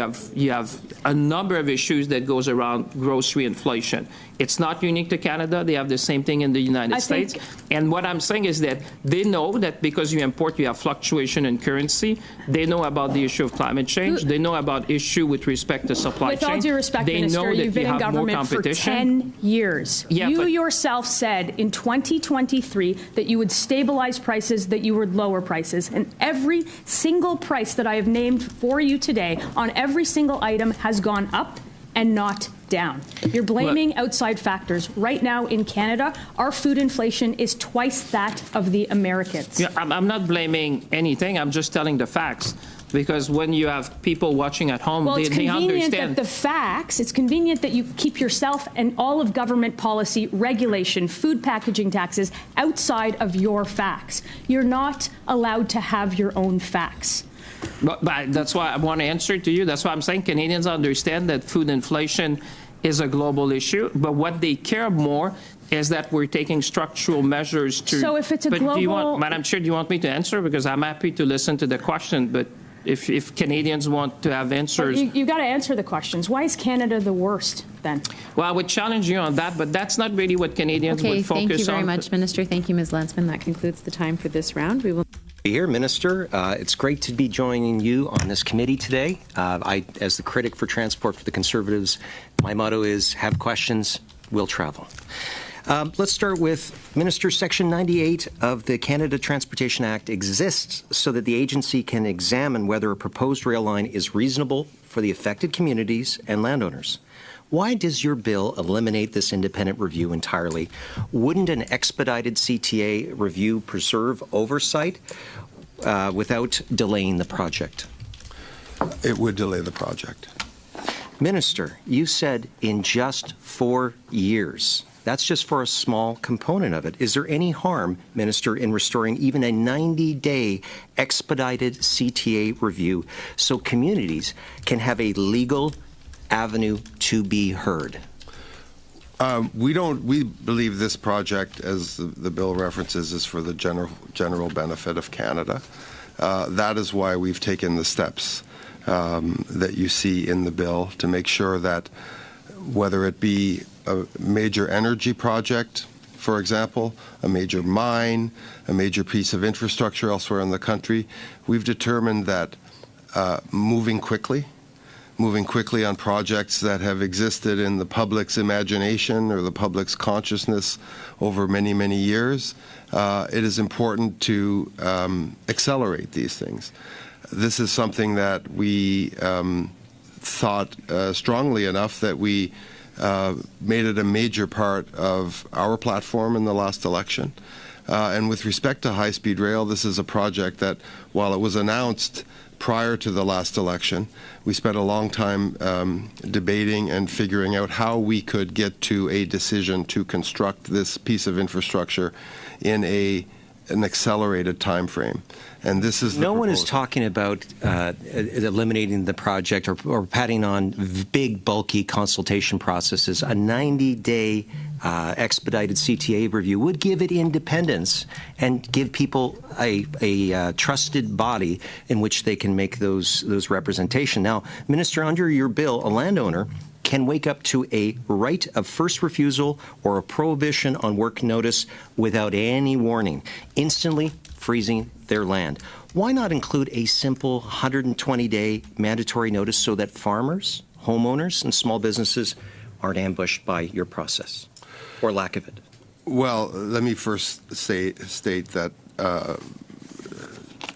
have a number of issues that goes around grocery inflation. It's not unique to Canada. They have the same thing in the United States. And what I'm saying is that they know that because you import, you have fluctuation in currency. They know about the issue of climate change. They know about issue with respect to supply chain. With all due respect, they Minister, know that you've been in government for 10 years. Yeah, you yourself said in 2023 that you would stabilize prices, that you would lower prices. And every single price that I have named for you today on every single item has gone up and not down. You're blaming outside factors. Right now in Canada, our food inflation is twice that of the Americans. Yeah, I'm not blaming anything. I'm just telling the facts. Because when you have people watching at home, well, they understand. It's convenient that the facts, it's convenient that you keep yourself and all of government policy, regulation, food packaging taxes outside of your facts. You're not allowed to have your own facts. But that's why I want to answer to you. That's why I'm saying Canadians understand that food inflation is a global issue. But what they care more is that we're taking structural measures to. So if it's a global. Madam Chair, do you want me to answer? Because I'm happy to listen to the question. But if Canadians want to have answers. You've got to answer the questions. Why is Canada the worst then? Well, I would challenge you on that, but that's not really what Canadians would focus on. Thank you very much, Minister. Thank you, Ms. Landsman. That concludes the time for this round. We will. Here, Minister. It's great to be joining you on this committee today. As the critic for transport for the Conservatives, my motto is have questions, we'll travel. Let's start with Minister. Section 98 of the Canada Transportation Act exists so that the agency can examine whether a proposed rail line is reasonable for the affected communities and landowners. Why does your bill eliminate this independent review entirely? Wouldn't an expedited CTA review preserve oversight without delaying the project? It would delay the project. Minister, you said in just 4 years. That's just for a small component of it. Is there any harm, Minister, in restoring even a 90-day expedited CTA review so communities can have a legal avenue to be heard? We believe this project, as the bill references, is for the general benefit of Canada. That is why we've taken the steps that you see in the bill to make sure that whether it be a major energy project, for example, a major mine, a major piece of infrastructure elsewhere in the country, we've determined that moving quickly on projects that have existed in the public's imagination or the public's consciousness over many, many years, it is important to accelerate these things. This is something that we thought strongly enough that we made it a major part of our platform in the last election. And with respect to high-speed rail, this is a project that, while it was announced prior to the last election, we spent a long time debating and figuring out how we could get to a decision to construct this piece of infrastructure in a an accelerated time frame. And this is no one is talking about eliminating the project or patting on big, bulky consultation processes. A 90-day expedited CTA review would give it independence and give people a trusted body in which they can make those representation. Now, Minister, under your bill, a landowner can wake up to a right of first refusal or a prohibition on work notice without any warning, instantly freezing their land. Why not include a simple 120-day mandatory notice so that farmers, homeowners, and small businesses aren't ambushed by your process or lack of it? Well, let me first state that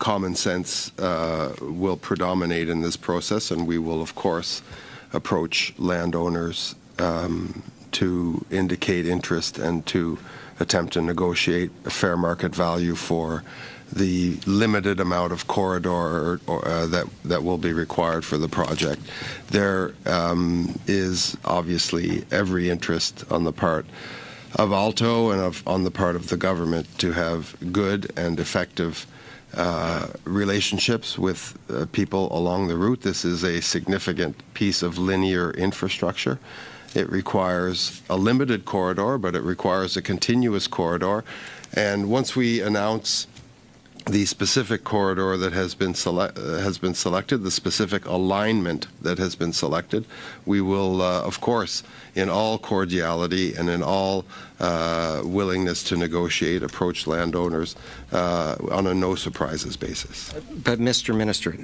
common sense will predominate in this process, and we will, of course, approach landowners to indicate interest and to attempt to negotiate a fair market value for the limited amount of corridor that will be required for the project. There is obviously every interest on the part of Alto and on the part of the government to have good and effective relationships with people along the route. This is a significant piece of linear infrastructure. It requires a limited corridor, but it requires a continuous corridor. And once we announce the specific corridor that has been selected, the specific alignment that has been selected, we will, of course, in all cordiality and in all willingness to negotiate, approach landowners on a no surprises basis. But, Mr. Minister,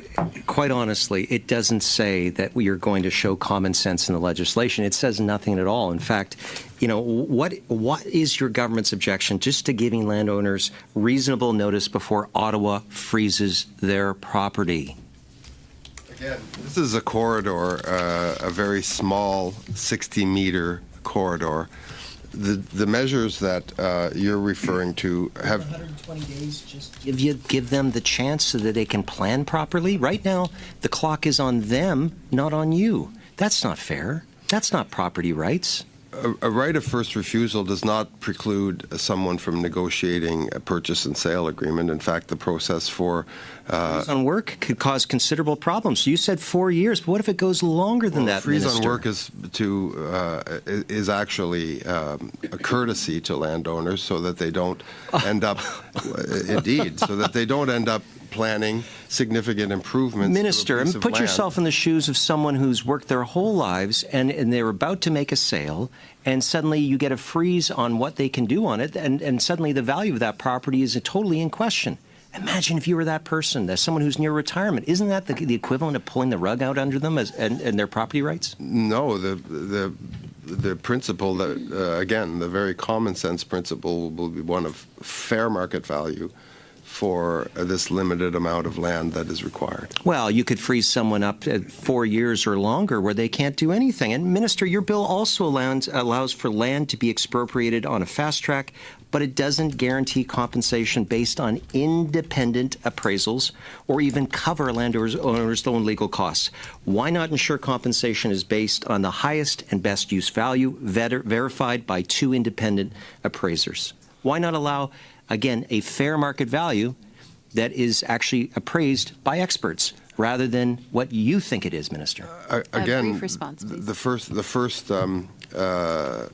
quite honestly, it doesn't say that we are going to show common sense in the legislation. It says nothing at all. In fact, you know, what is your government's objection just to giving landowners reasonable notice before Ottawa freezes their property? Again, this is a corridor, a very small 60-meter corridor. The measures that you're referring to have 120 days. Just give them the chance so that they can plan properly. Right now, the clock is on them, not on you. That's not fair. That's not property rights. A right of first refusal does not preclude someone from negotiating a purchase and sale agreement. In fact, the process for freeze on work could cause considerable problems. So you said 4 years, but what if it goes longer than that, freeze Minister? on work is actually a courtesy to landowners so that they don't end up, indeed, so that they don't end up planning significant improvements. Minister, put yourself in the shoes of someone who's worked their whole lives and they're about to make a sale, and suddenly you get a freeze on what they can do on it, and suddenly the value of that property is totally in question. Imagine if you were that person, as someone who's near retirement. Isn't that the equivalent of pulling the rug out under them and their property rights? No, the principle that, again, the very common sense principle will be one of fair market value for this limited amount of land that is required. Well, you could freeze someone up at 4 years or longer where they can't do anything. And, Minister, your bill also allows for land to be expropriated on a fast track, but it doesn't guarantee compensation based on independent appraisals or even cover landowners' own legal costs. Why not ensure compensation is based on the highest and best use value verified by 2 independent appraisers? Why not allow, again, a fair market value that is actually appraised by experts rather than what you think it is, Minister? Again, brief response, please. the first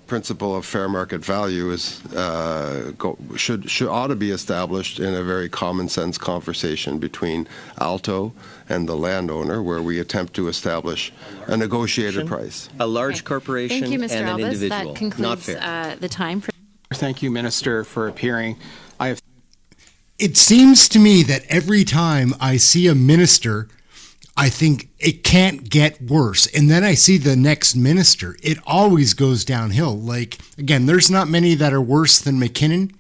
principle of fair market value is ought to be established in a very common sense conversation between Alto and the landowner, where we attempt to establish a negotiated price. A large corporation Thank you, Mr. and an Albus. individual. That concludes the time for. Thank you, Minister, for appearing. It seems to me that every time I see a minister, I think it can't get worse. And then I see the next minister, it always goes downhill. Like, again, there's not many that are worse than McKinnon.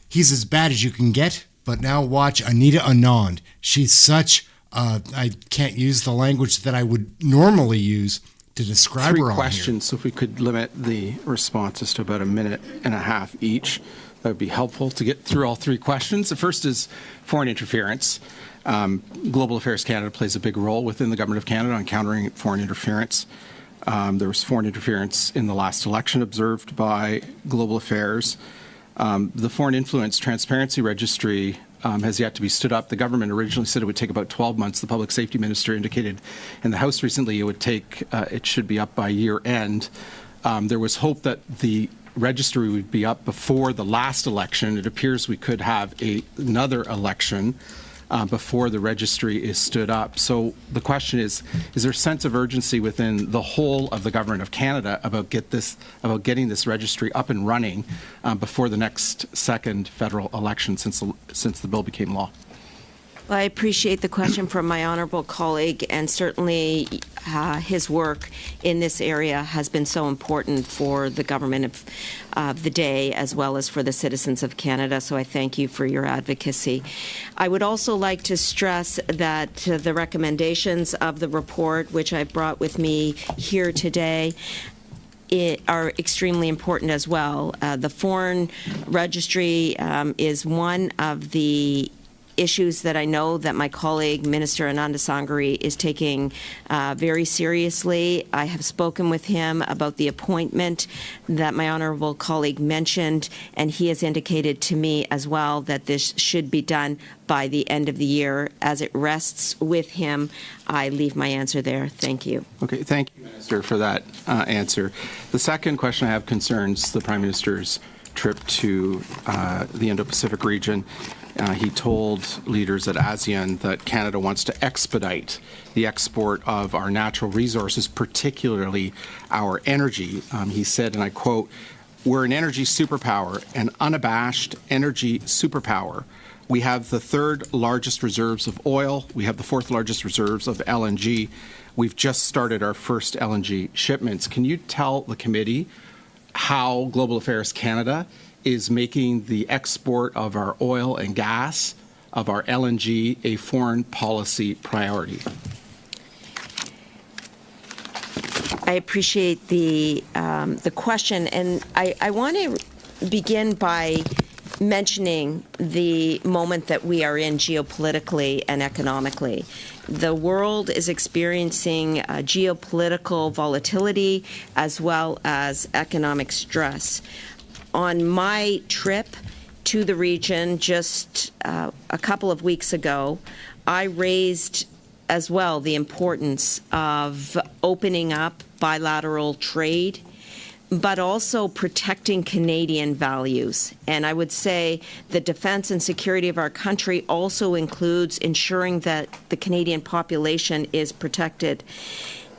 He's as bad as you can get. But now watch Anita Anand. She's such, I can't use the language that I would normally use to describe her on here. 3 questions, so if we could limit the responses to about 1.5 minutes each, that would be helpful to get through all 3 questions. The first is foreign interference. Global Affairs Canada plays a big role within the Government of Canada on countering foreign interference. There was foreign interference in the last election observed by Global Affairs. The Foreign Influence Transparency Registry has yet to be stood up. The government originally said it would take about 12 months. The public safety minister indicated in the House recently it should be up by year end. There was hope that the registry would be up before the last election. It appears we could have another election before the registry is stood up. So the question is there a sense of urgency within the whole of the government of Canada about getting this registry up and running before the next second federal election since the bill became law? Well, I appreciate the question from my honourable colleague, and certainly his work in this area has been so important for the government of the day as well as for the citizens of Canada, so I thank you for your advocacy. I would also like to stress that the recommendations of the report, which I've brought with me here today, are extremely important as well. The foreign registry is one of the issues that I know that my colleague, Minister Ananda Sangari, is taking very seriously. I have spoken with him about the appointment that my honourable colleague mentioned, and he has indicated to me as well that this should be done by the end of the year. As it rests with him, I leave my answer there. Thank you. Okay, thank you, Minister, for that answer. The second question I have concerns the Prime Minister's trip to the Indo-Pacific region. He told leaders at ASEAN that Canada wants to expedite the export of our natural resources, particularly our energy. He said, and I quote, "We're an energy superpower, an unabashed energy superpower. We have the third largest reserves of oil. We have the fourth largest reserves of LNG. We've just started our first LNG shipments." Can you tell the committee how Global Affairs Canada is making the export of our oil and gas, of our LNG, a foreign policy priority? I appreciate the question, and I want to begin by mentioning the moment that we are in geopolitically and economically. The world is experiencing geopolitical volatility as well as economic stress. On my trip to the region just a couple of weeks ago, I raised as well the importance of opening up bilateral trade, but also protecting Canadian values. And I would say the defense and security of our country also includes ensuring that the Canadian population is protected.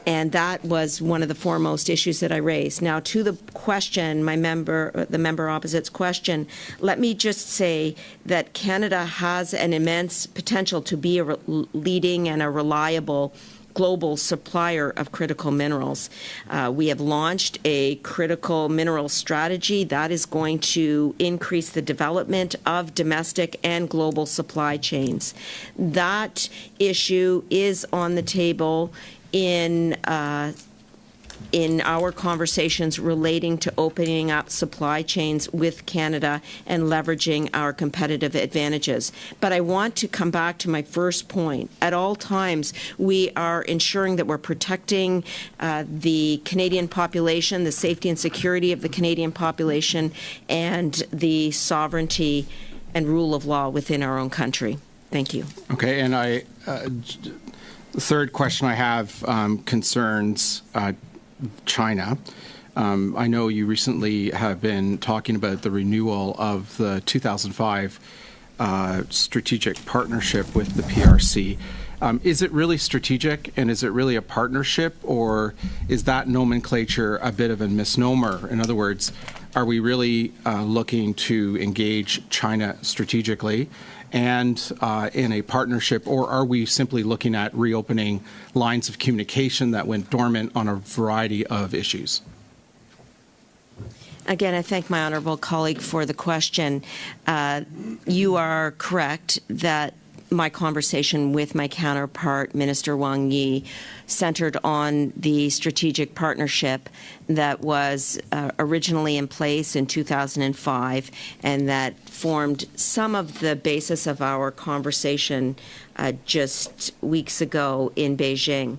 And that was one of the foremost issues that I raised. Now, to the question, the member opposite's question, let me just say that Canada has an immense potential to be a leading and a reliable global supplier of critical minerals. We have launched a critical mineral strategy that is going to increase the development of domestic and global supply chains. That issue is on the table in our conversations relating to opening up supply chains with Canada and leveraging our competitive advantages. But I want to come back to my first point. At all times, we are ensuring that we're protecting the Canadian population, the safety and security of the Canadian population, and the sovereignty and rule of law within our own country. Thank you. Okay, and the third question I have concerns China. I know you recently have been talking about the renewal of the 2005 strategic partnership with the PRC. Is it really strategic, and is it really a partnership, or is that nomenclature a bit of a misnomer? In other words, are we really looking to engage China strategically and in a partnership, or are we simply looking at reopening lines of communication that went dormant on a variety of issues? Again, I thank my honourable colleague for the question. You are correct that my conversation with my counterpart, Minister Wang Yi, centered on the strategic partnership that was originally in place in 2005 and that formed some of the basis of our conversation just weeks ago in Beijing.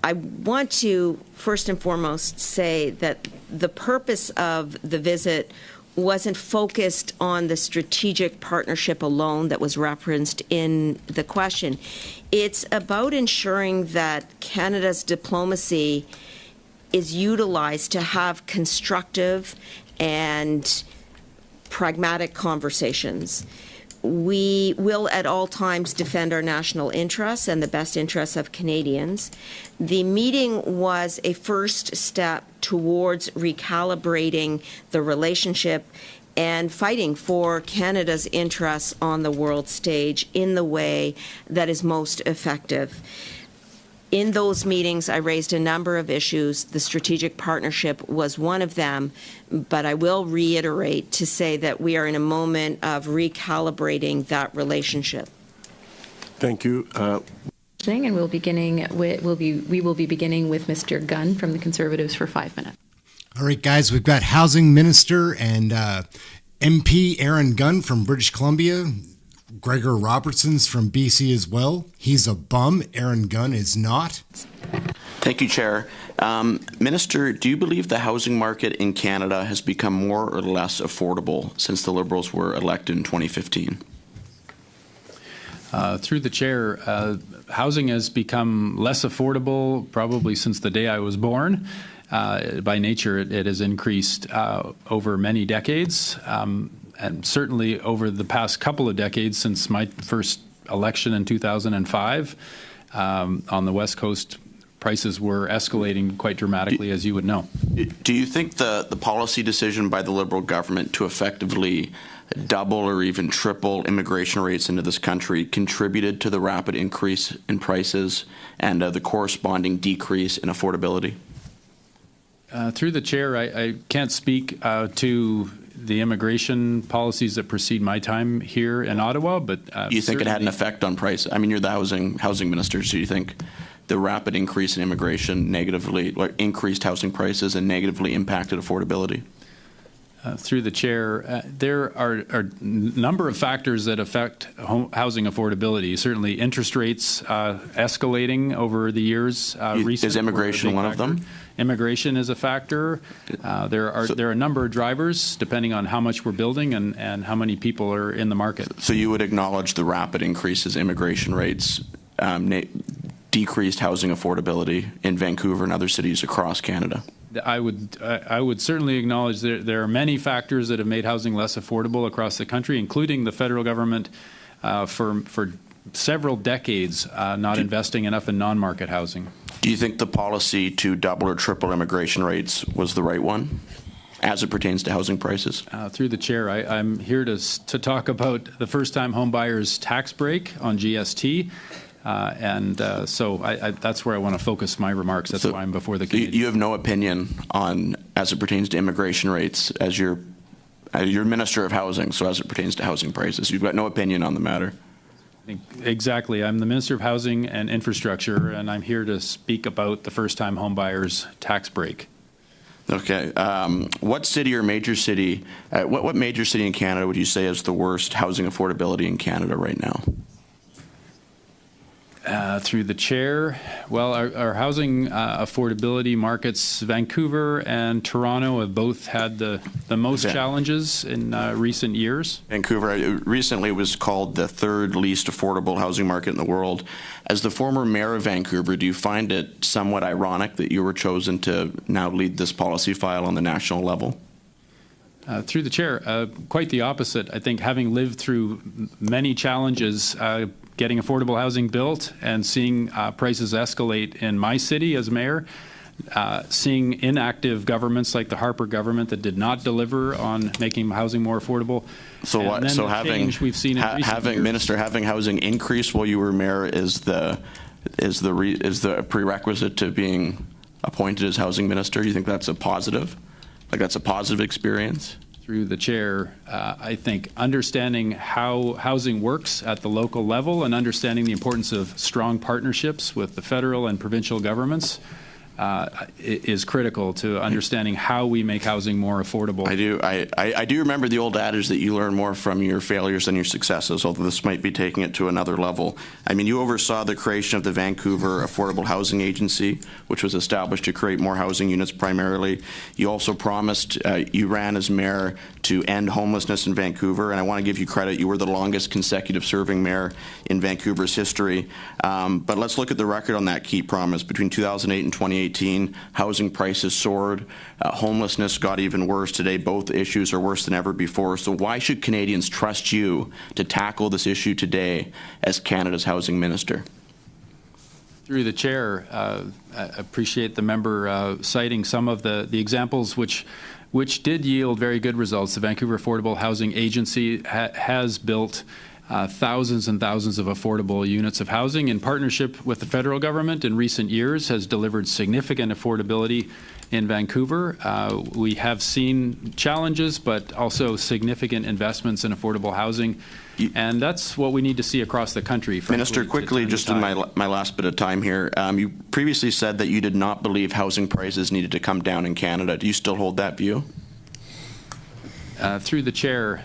I want to first and foremost say that the purpose of the visit wasn't focused on the strategic partnership alone that was referenced in the question. It's about ensuring that Canada's diplomacy is utilized to have constructive and pragmatic conversations. We will at all times defend our national interests and the best interests of Canadians. The meeting was a first step towards recalibrating the relationship and fighting for Canada's interests on the world stage in the way that is most effective. In those meetings, I raised a number of issues. The strategic partnership was one of them, but I will reiterate to say that we are in a moment of recalibrating that relationship. Thank you. And we will be beginning with Mr. Gunn from the Conservatives for 5 minutes. All right, guys, we've got Housing Minister and MP Aaron Gunn from British Columbia. Gregor Robertson's from BC as well. He's a bum. Aaron Gunn is not. Thank you, Chair. Minister, do you believe the housing market in Canada has become more or less affordable since the Liberals were elected in 2015? Through the Chair, housing has become less affordable probably since the day I was born. By nature, it has increased over many decades. And certainly over the past couple of decades since my first election in 2005, on the West Coast, prices were escalating quite dramatically, as you would know. Do you think the policy decision by the Liberal government to effectively double or even triple immigration rates into this country contributed to the rapid increase in prices and the corresponding decrease in affordability? Through the Chair, I can't speak to the immigration policies that precede my time here in Ottawa, but do you think it had an effect on price? I mean, you're the housing minister, so do you think the rapid increase in immigration negatively, increased housing prices and negatively impacted affordability? Through the Chair, there are a number of factors that affect housing affordability. Certainly, interest rates escalating over the years. Is immigration one of them? Immigration is a factor. There are a number of drivers depending on how much we're building and how many people are in the market. So you would acknowledge the rapid increases in immigration rates decreased housing affordability in Vancouver and other cities across Canada? I would certainly acknowledge there are many factors that have made housing less affordable across the country, including the federal government for several decades not investing enough in non-market housing. Do you think the policy to double or triple immigration rates was the right one as it pertains to housing prices? Through the Chair, I'm here to talk about the first-time homebuyers tax break on GST. So that's where I want to focus my remarks. That's why I'm before the committee. You have no opinion on, as it pertains to immigration rates, as you're Minister of Housing, so as it pertains to housing prices. You've got no opinion on the matter. Exactly. I'm the Minister of Housing and Infrastructure, and I'm here to speak about the first-time homebuyers tax break. Okay. What city or major city, what major city in Canada would you say has the worst housing affordability in Canada right now? Through the Chair, well, our housing affordability markets, Vancouver and Toronto, have both had the most challenges in recent years. Vancouver recently was called the third least affordable housing market in the world. As the former mayor of Vancouver, do you find it somewhat ironic that you were chosen to now lead this policy file on the national level? Through the Chair, quite the opposite. I think having lived through many challenges, getting affordable housing built and seeing prices escalate in my city as mayor, seeing inactive governments like the Harper government that did not deliver on making housing more affordable. So what? So having Minister, having housing increase while you were mayor is the prerequisite to being appointed as housing minister. You think that's a positive? Like that's a positive experience? Through the Chair, I think understanding how housing works at the local level and understanding the importance of strong partnerships with the federal and provincial governments is critical to understanding how we make housing more affordable. I do remember the old adage that you learn more from your failures than your successes, although this might be taking it to another level. I mean, you oversaw the creation of the Vancouver Affordable Housing Agency, which was established to create more housing units primarily. You also promised, you ran as mayor to end homelessness in Vancouver, and I want to give you credit. You were the longest consecutive serving mayor in Vancouver's history. But let's look at the record on that key promise. Between 2008 and 2018, housing prices soared. Homelessness got even worse. Today, both issues are worse than ever before. So why should Canadians trust you to tackle this issue today as Canada's housing minister? Through the chair, I appreciate the member citing some of the examples which did yield very good results. The Vancouver Affordable Housing Agency has built thousands and thousands of affordable units of housing in partnership with the federal government in recent years, has delivered significant affordability in Vancouver. We have seen challenges, but also significant investments in affordable housing. And that's what we need to see across the country. Frankly, Minister, quickly, just in my last bit of time here, you previously said that you did not believe housing prices needed to come down in Canada. Do you still hold that view? Through the chair,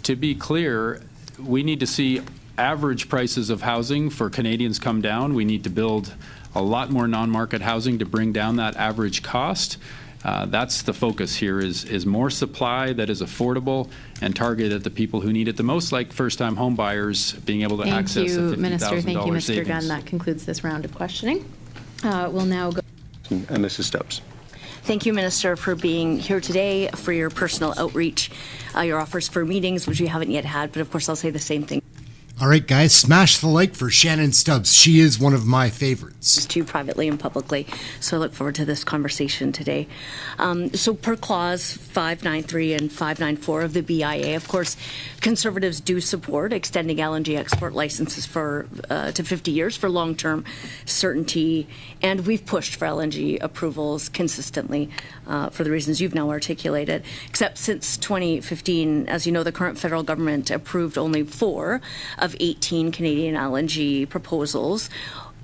to be clear, we need to see average prices of housing for Canadians come down. We need to build a lot more non-market housing to bring down that average cost. That's the focus here, is more supply that is affordable and targeted at the people who need it the most, like first-time home buyers being able to access a $50,000 savings. Minister. Thank you, Mr. Gunn. That concludes this round of questioning. We'll now go. Mrs. Stubbs. Thank you, Minister, for being here today, for your personal outreach, your offers for meetings, which we haven't yet had, but of course I'll say the same thing. All right, guys, smash the like for Shannon Stubbs. She is one of my favorites. To you privately and publicly, so I look forward to this conversation today. So per clause 593 and 594 of the BIA, of course, Conservatives do support extending LNG export licenses for to 50 years for long-term certainty, and we've pushed for LNG approvals consistently for the reasons you've now articulated, except since 2015, as you know, the current federal government approved only 4 of 18 Canadian LNG proposals,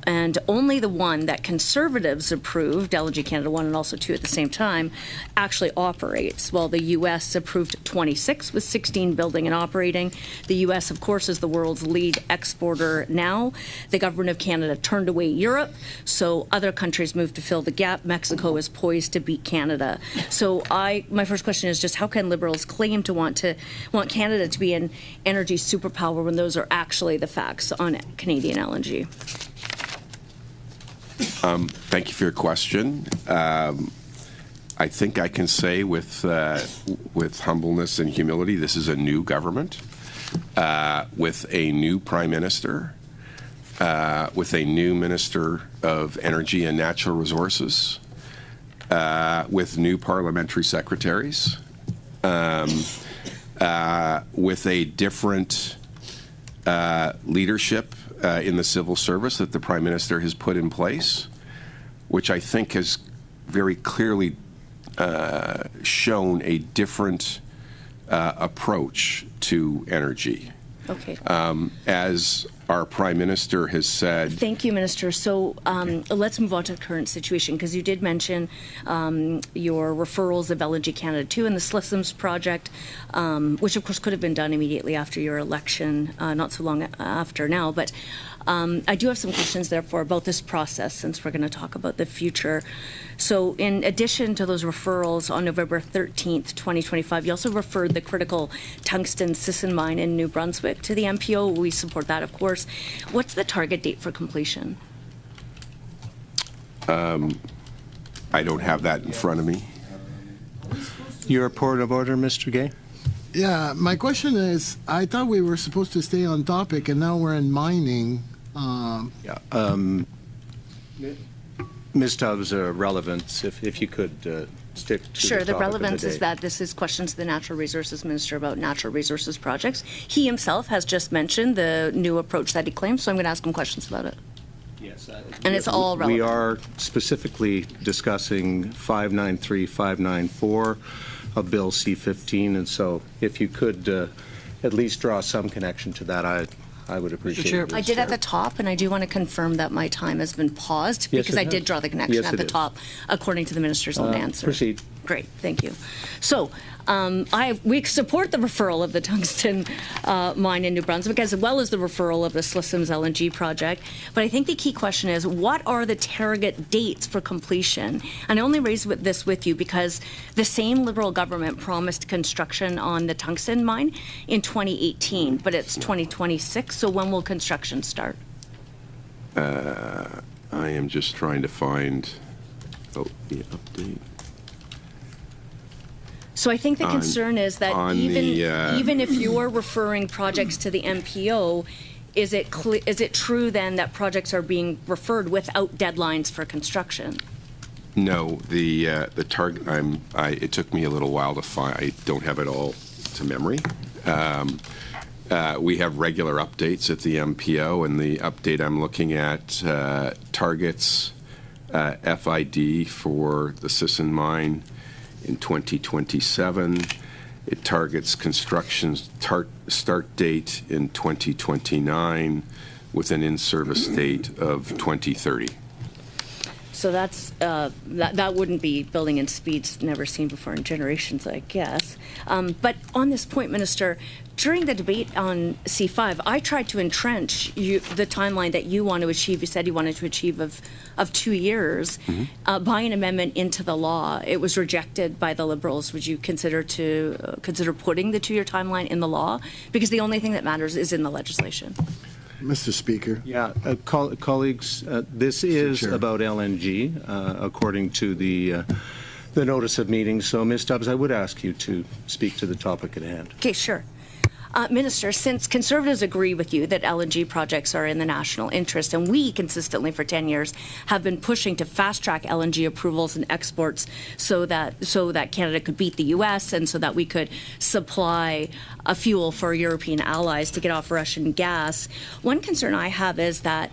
and only the one that Conservatives approved, LNG Canada 1 and also 2 at the same time, actually operates, while the U.S. approved 26, with 16 building and operating. The U.S., of course, is the world's lead exporter now. The government of Canada turned away Europe, so other countries moved to fill the gap. Mexico is poised to beat Canada. So my first question is just, how can Liberals claim to want Canada to be an energy superpower when those are actually the facts on Canadian LNG? Thank you for your question. I think I can say with humbleness and humility, this is a new government with a new prime minister, with a new minister of energy and natural resources, with new parliamentary secretaries, with a different leadership in the civil service that the Prime Minister has put in place, which I think has very clearly shown a different approach to energy. Okay. As our Prime Minister has said. Thank you, Minister. So let's move on to the current situation, because you did mention your referrals of LNG Canada 2 and the Slissoms project, which of course could have been done immediately after your election, not so long after now. But I do have some questions, therefore, about this process, since we're going to talk about the future. So in addition to those referrals, on November 13th, 2025, you also referred the critical tungsten Sisson mine in New Brunswick to the MPO. We support that, of course. What's the target date for completion? I don't have that in front of me. Your point of order, Mr. Gay? Yeah, my question is, I thought we were supposed to stay on topic, and now we're in mining. Ms. Tubbs, relevance, if you could stick to Sure, the the relevance is day. that this is questions to the Natural Resources Minister about natural resources projects. He himself has just mentioned the new approach that he claims, so I'm going to ask him questions about it. Yes. And it's all relevant. We are specifically discussing 593, 594 of Bill C-15, and so if you could at least draw some connection to that, I would appreciate it. I did at the top, and I do want to confirm that my time has been paused Yes, because it I has. did draw the connection Yes, at it the is. top, according to the minister's own answer. Proceed. Great, thank you. So we support the referral of the tungsten mine in New Brunswick, as well as the referral of the Slissoms LNG project. But I think the key question is, what are the target dates for completion? And I only raise this with you because the same Liberal government promised construction on the tungsten mine in 2018, but it's 2026. So when will construction start? I am just trying to find the update. So I think the concern is that even if you're referring projects to the MPO, is it true then that projects are being referred without deadlines for construction? No, the target. It took me a little while to find. I don't have it all to memory. We have regular updates at the MPO, and the update I'm looking at targets FID for the Sisson mine in 2027. It targets construction start date in 2029 with an in-service date of 2030. So that's that wouldn't be building in speeds never seen before in generations, I guess. But on this point, Minister, during the debate on C5, I tried to entrench the timeline that you want to achieve. You said you wanted to achieve of 2 years by an amendment into the law. It was rejected by the Liberals. Would you consider putting the 2-year timeline in the law? Because the only thing that matters is in the legislation. Mr. Speaker. Yeah, colleagues, this is about LNG, according to the notice of meeting. So, Ms. Stubbs, I would ask you to speak to the topic at hand. Okay, sure. Minister, since Conservatives agree with you that LNG projects are in the national interest, and we consistently for 10 years have been pushing to fast-track LNG approvals and exports so that Canada could beat the U.S. and so that we could supply a fuel for European allies to get off Russian gas, one concern I have is that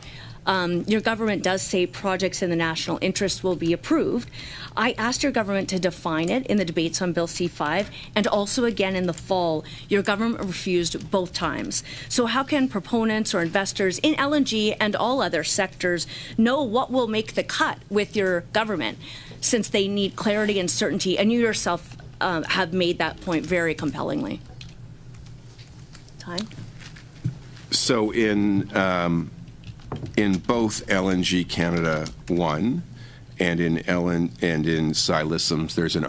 your government does say projects in the national interest will be approved. I asked your government to define it in the debates on Bill C5, and also again in the fall. Your government refused both times. So how can proponents or investors in LNG and all other sectors know what will make the cut with your government, since they need clarity and certainty, and you yourself have made that point very compellingly? Time? So in both LNG Canada 1 and in Silissoms, there's an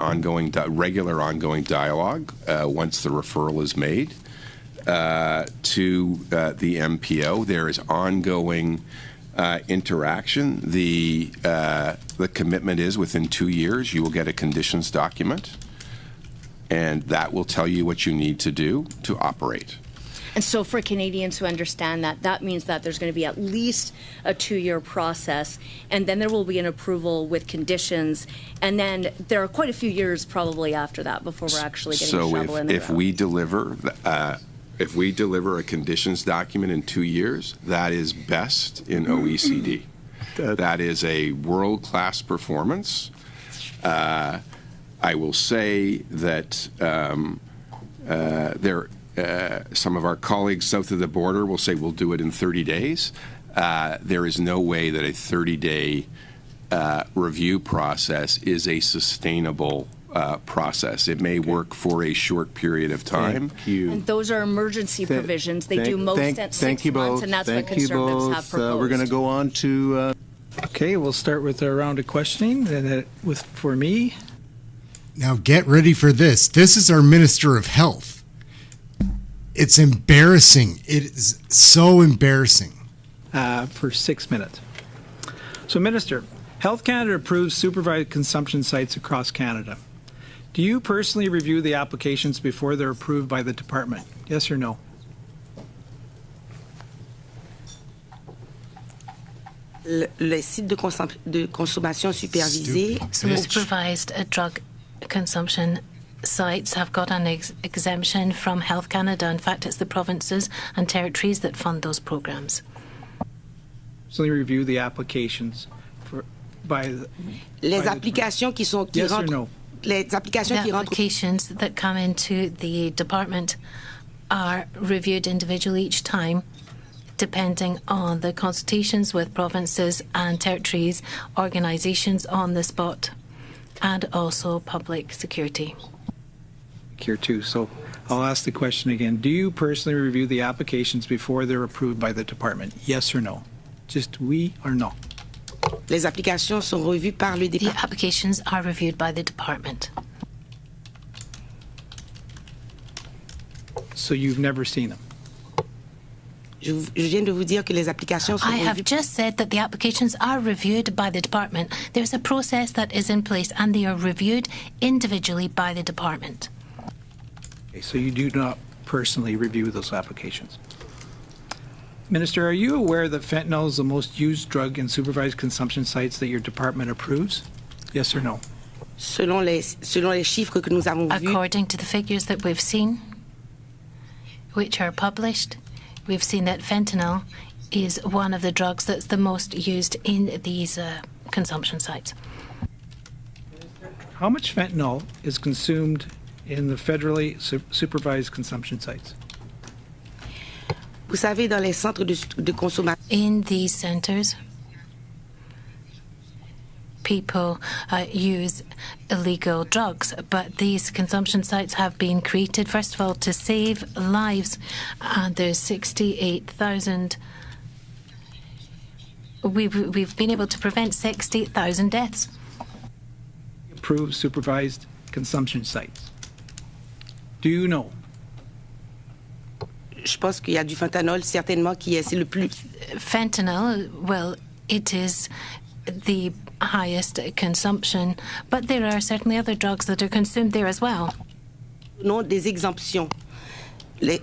regular ongoing dialogue once the referral is made to the MPO. There is ongoing interaction. The commitment is within 2 years you will get a conditions document, and that will tell you what you need to do to operate. And so for Canadians who understand that, that means that there's going to be at least a 2-year process, and then there will be an approval with conditions, and then there are quite a few years probably after that before we're actually getting a shovel in the ground. If we deliver a conditions document in 2 years, that is best in OECD. That is a world-class performance. I will say that some of our colleagues south of the border will say we'll do it in 30 days. There is no way that a 30-day review process is a sustainable process. It may work for a short period of time. Thank you. And those are emergency provisions. They do most at 6 months, and that's what Conservatives have proposed. We're going to go on to... Okay, we'll start with a round of questioning for me. Now get ready for this. This is our Minister of Health. It's embarrassing. It is so embarrassing. For 6 minutes. So, Minister, Health Canada approves supervised consumption sites across Canada. Do you personally review the applications before they're approved by the department? Yes or no? Le site de consommation supervisée. So the supervised drug consumption sites have got an exemption from Health Canada. In fact, it's the provinces and territories that fund those programs. So they review the applications Les applications qui sont yes rentrent, or no? Les applications The qui rentrent. applications that come into the department are reviewed individually each time depending on the consultations with provinces and territories, organisations on the spot, and also public security. Here too. So I'll ask the question again. Do you personally review the applications before they're approved by the department? Yes or no? Just oui or no? Les applications sont revues par le The département. applications are reviewed by the department. So you've never seen them? Je viens de vous dire que les applications sont I have revues. just said that the applications are reviewed by the department. There's a process that is in place and they are reviewed individually by the department. Okay, so you do not personally review those applications. Minister, are you aware that fentanyl is the most used drug in supervised consumption sites that your department approves? Yes or no? Selon les chiffres que nous avons vus, According to the figures that we've seen, which are published, we've seen that fentanyl is one of the drugs that's the most used in these consumption sites. How much fentanyl is consumed in the federally supervised consumption sites? vous savez, dans les centres de consommation, In these centres, people use illegal drugs, but these consumption sites have been created, first of all, to save lives. And there's 68,000. We've been able to prevent 60,000 deaths. Approved supervised consumption sites. Do you know? je pense qu'il y a du fentanyl, certainement, c'est le plus. Fentanyl, well, it is the highest consumption, but there are certainly other drugs that are consumed there as well. Non, des exemptions. Les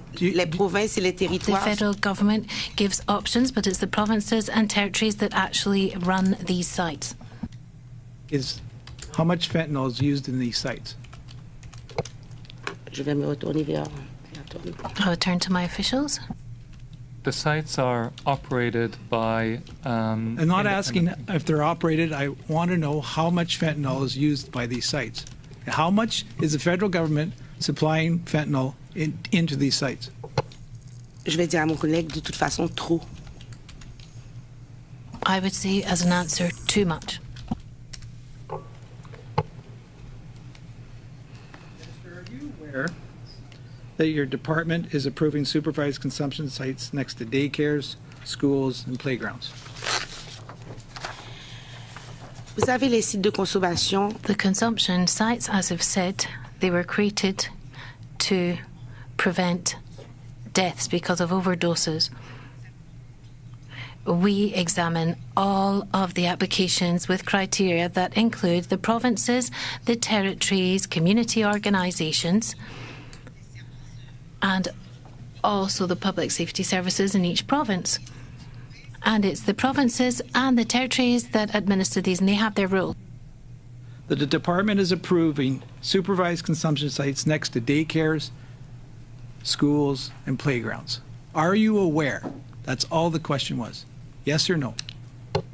provinces et les The territoires. federal government gives options, but it's the provinces and territories that actually run these sites. Is how much fentanyl is used in these sites? Je vais me retourner vers. I will turn to my officials. The sites are operated by. I'm not asking if they're operated. I want to know how much fentanyl is used by these sites. How much is the federal government supplying fentanyl into these sites? Je vais dire à mon collègue, de toute façon, trop. I would say as an answer, too much. Are you aware that your department is approving supervised consumption sites next to daycares, schools, and playgrounds? Vous savez, les sites de consommation. The consumption sites, as I've said, they were created to prevent deaths because of overdoses. We examine all of the applications with criteria that include the provinces, the territories, community organisations, and also the public safety services in each province. And it's the provinces and the territories that administer these, and they have their rules. The department is approving supervised consumption sites next to daycares, schools, and playgrounds. Are you aware? That's all the question was. Yes or no?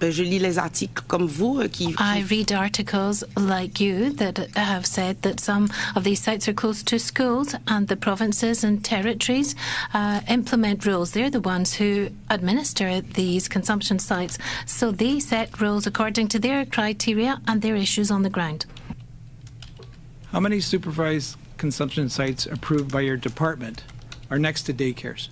Je lis les articles comme vous I read articles like you that have said that some of these sites are close to schools, and the provinces and territories implement rules. They're the ones who administer these consumption sites, so they set rules according to their criteria and their issues on the ground. How many supervised consumption sites approved by your department are next to daycares?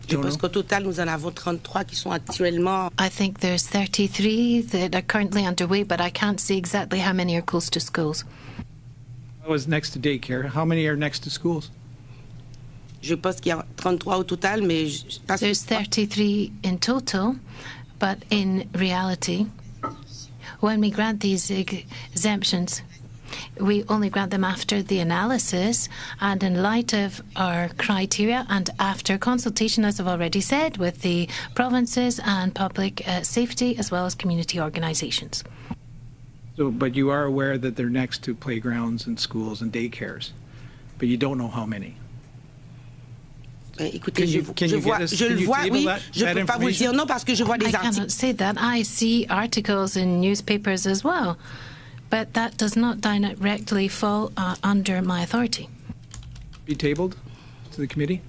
Je pense qu'au total, nous en avons 33 qui sont actuellement. I think there's 33 that are currently underway, but I can't say exactly how many are close to schools. I was next to daycare. How many are next to schools? Je pense qu'il y a 33 au total, mais There's 33 in total, but in reality, when we grant these exemptions, we only grant them after the analysis and in light of our criteria and after consultation, as I've already said, with the provinces and public safety as well as community organisations. So, but you are aware that they're next to playgrounds and schools and daycares, but you don't know how many. Écoutez, je le vois, oui. Je ne peux pas vous le dire non parce que je vois des I articles. cannot say that. I see articles in newspapers as well. but that does not directly fall under my authority. Be tabled to the committee?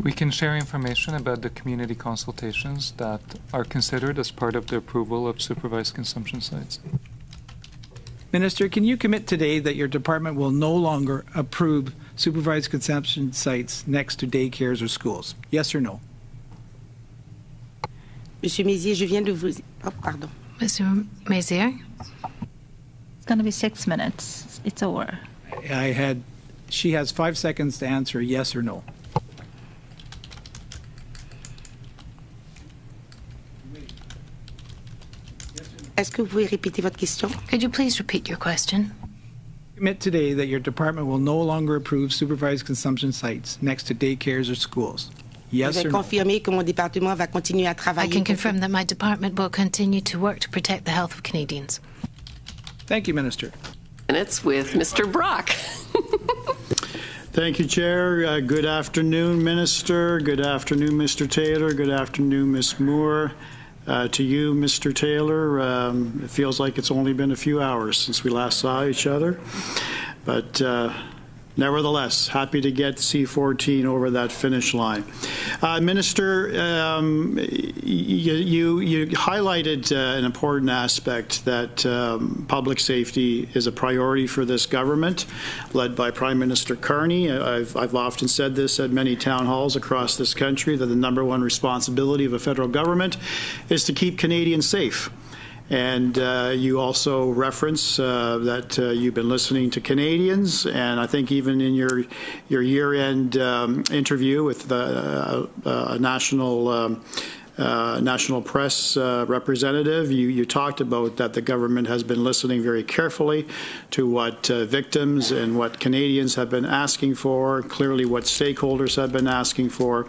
We can share information about the community consultations that are considered as part of the approval of supervised consumption sites. Minister, can you commit today that your department will no longer approve supervised consumption sites next to daycares or schools? Yes or no? Monsieur Mézier, je viens de vous... Oh, pardon. Mr. Mazier? It's going to be 6 minutes. It's over. She has 5 seconds to answer yes or no. Est-ce que vous pouvez répéter votre question? Could you please repeat your question? Commit today that your department will no longer approve supervised consumption sites next to daycares or schools. Yes Je vais or no? confirmer que mon département va continuer à travailler. I can confirm that my department will continue to work to protect the health of Canadians. Thank you, Minister. Minutes with Mr. Brock. Thank you, Chair. Good afternoon, Minister. Good afternoon, Mr. Taylor. Good afternoon, Ms. Moore. To you, Mr. Taylor, it feels like it's only been a few hours since we last saw each other, but nevertheless, happy to get C-14 over that finish line. Minister, you highlighted an important aspect that public safety is a priority for this government, led by Prime Minister Carney. I've often said this at many town halls across this country, that the #1 responsibility of a federal government is to keep Canadians safe. And you also reference that you've been listening to Canadians, and I think even in your year-end interview with the national press representative, you talked about that the government has been listening very carefully to what victims and what Canadians have been asking for, clearly what stakeholders have been asking for.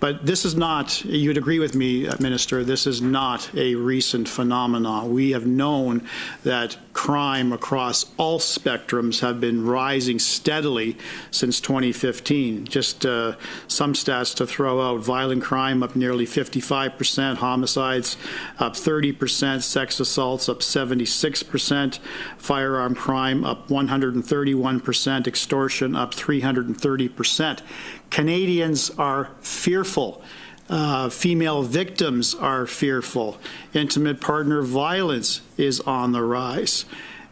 But this is not, you'd agree with me, Minister, this is not a recent phenomenon. We have known that crime across all spectrums have been rising steadily since 2015. Just some stats to throw out: violent crime up nearly 55%, homicides up 30%, sex assaults up 76%, firearm crime up 131%, extortion up 330%. Canadians are fearful. Female victims are fearful. Intimate partner violence is on the rise.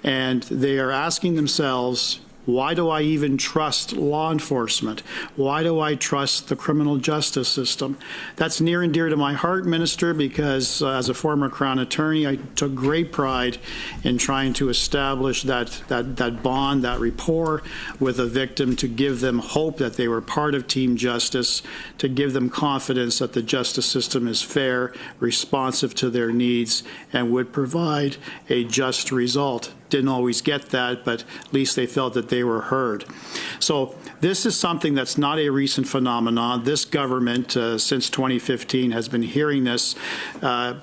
And they are asking themselves, why do I even trust law enforcement? Why do I trust the criminal justice system? That's near and dear to my heart, Minister, because as a former Crown attorney, I took great pride in trying to establish that bond, that rapport with a victim, to give them hope that they were part of Team Justice, to give them confidence that the justice system is fair, responsive to their needs, and would provide a just result. Didn't always get that, but at least they felt that they were heard. So this is something that's not a recent phenomenon. This government, since 2015, has been hearing this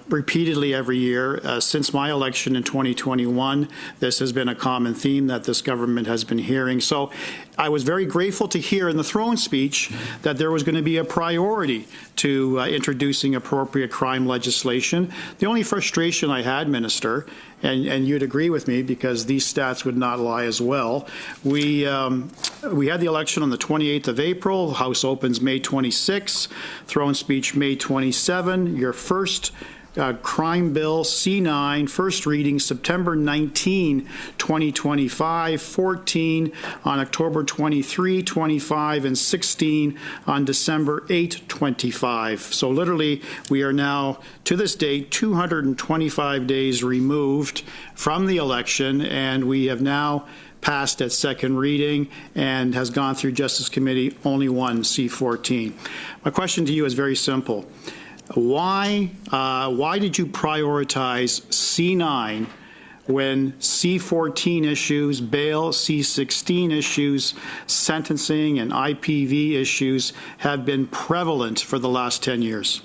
repeatedly every year. Since my election in 2021, this has been a common theme that this government has been hearing. So I was very grateful to hear in the throne speech that there was going to be a priority to introducing appropriate crime legislation. The only frustration I had, Minister, and you'd agree with me because these stats would not lie as well, we had the election on the 28th of April, House opens May 26, throne speech May 27, your first crime bill, C9, first reading September 19, 2025, 14 on October 23, 25, and 16 on December 8, 25. So literally, we are now, to this date, 225 days removed from the election, and we have now passed at second reading and has gone through Justice Committee only one, C14. My question to you is very simple. Why did you prioritize C9 when C14 issues, bail, C16 issues, sentencing, and IPV issues have been prevalent for the last 10 years?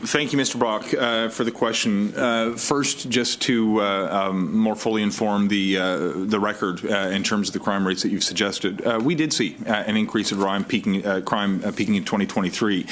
Thank you, Mr. Brock, for the question. First, just to more fully inform the record in terms of the crime rates that you've suggested, we did see an increase in crime peaking in 2023,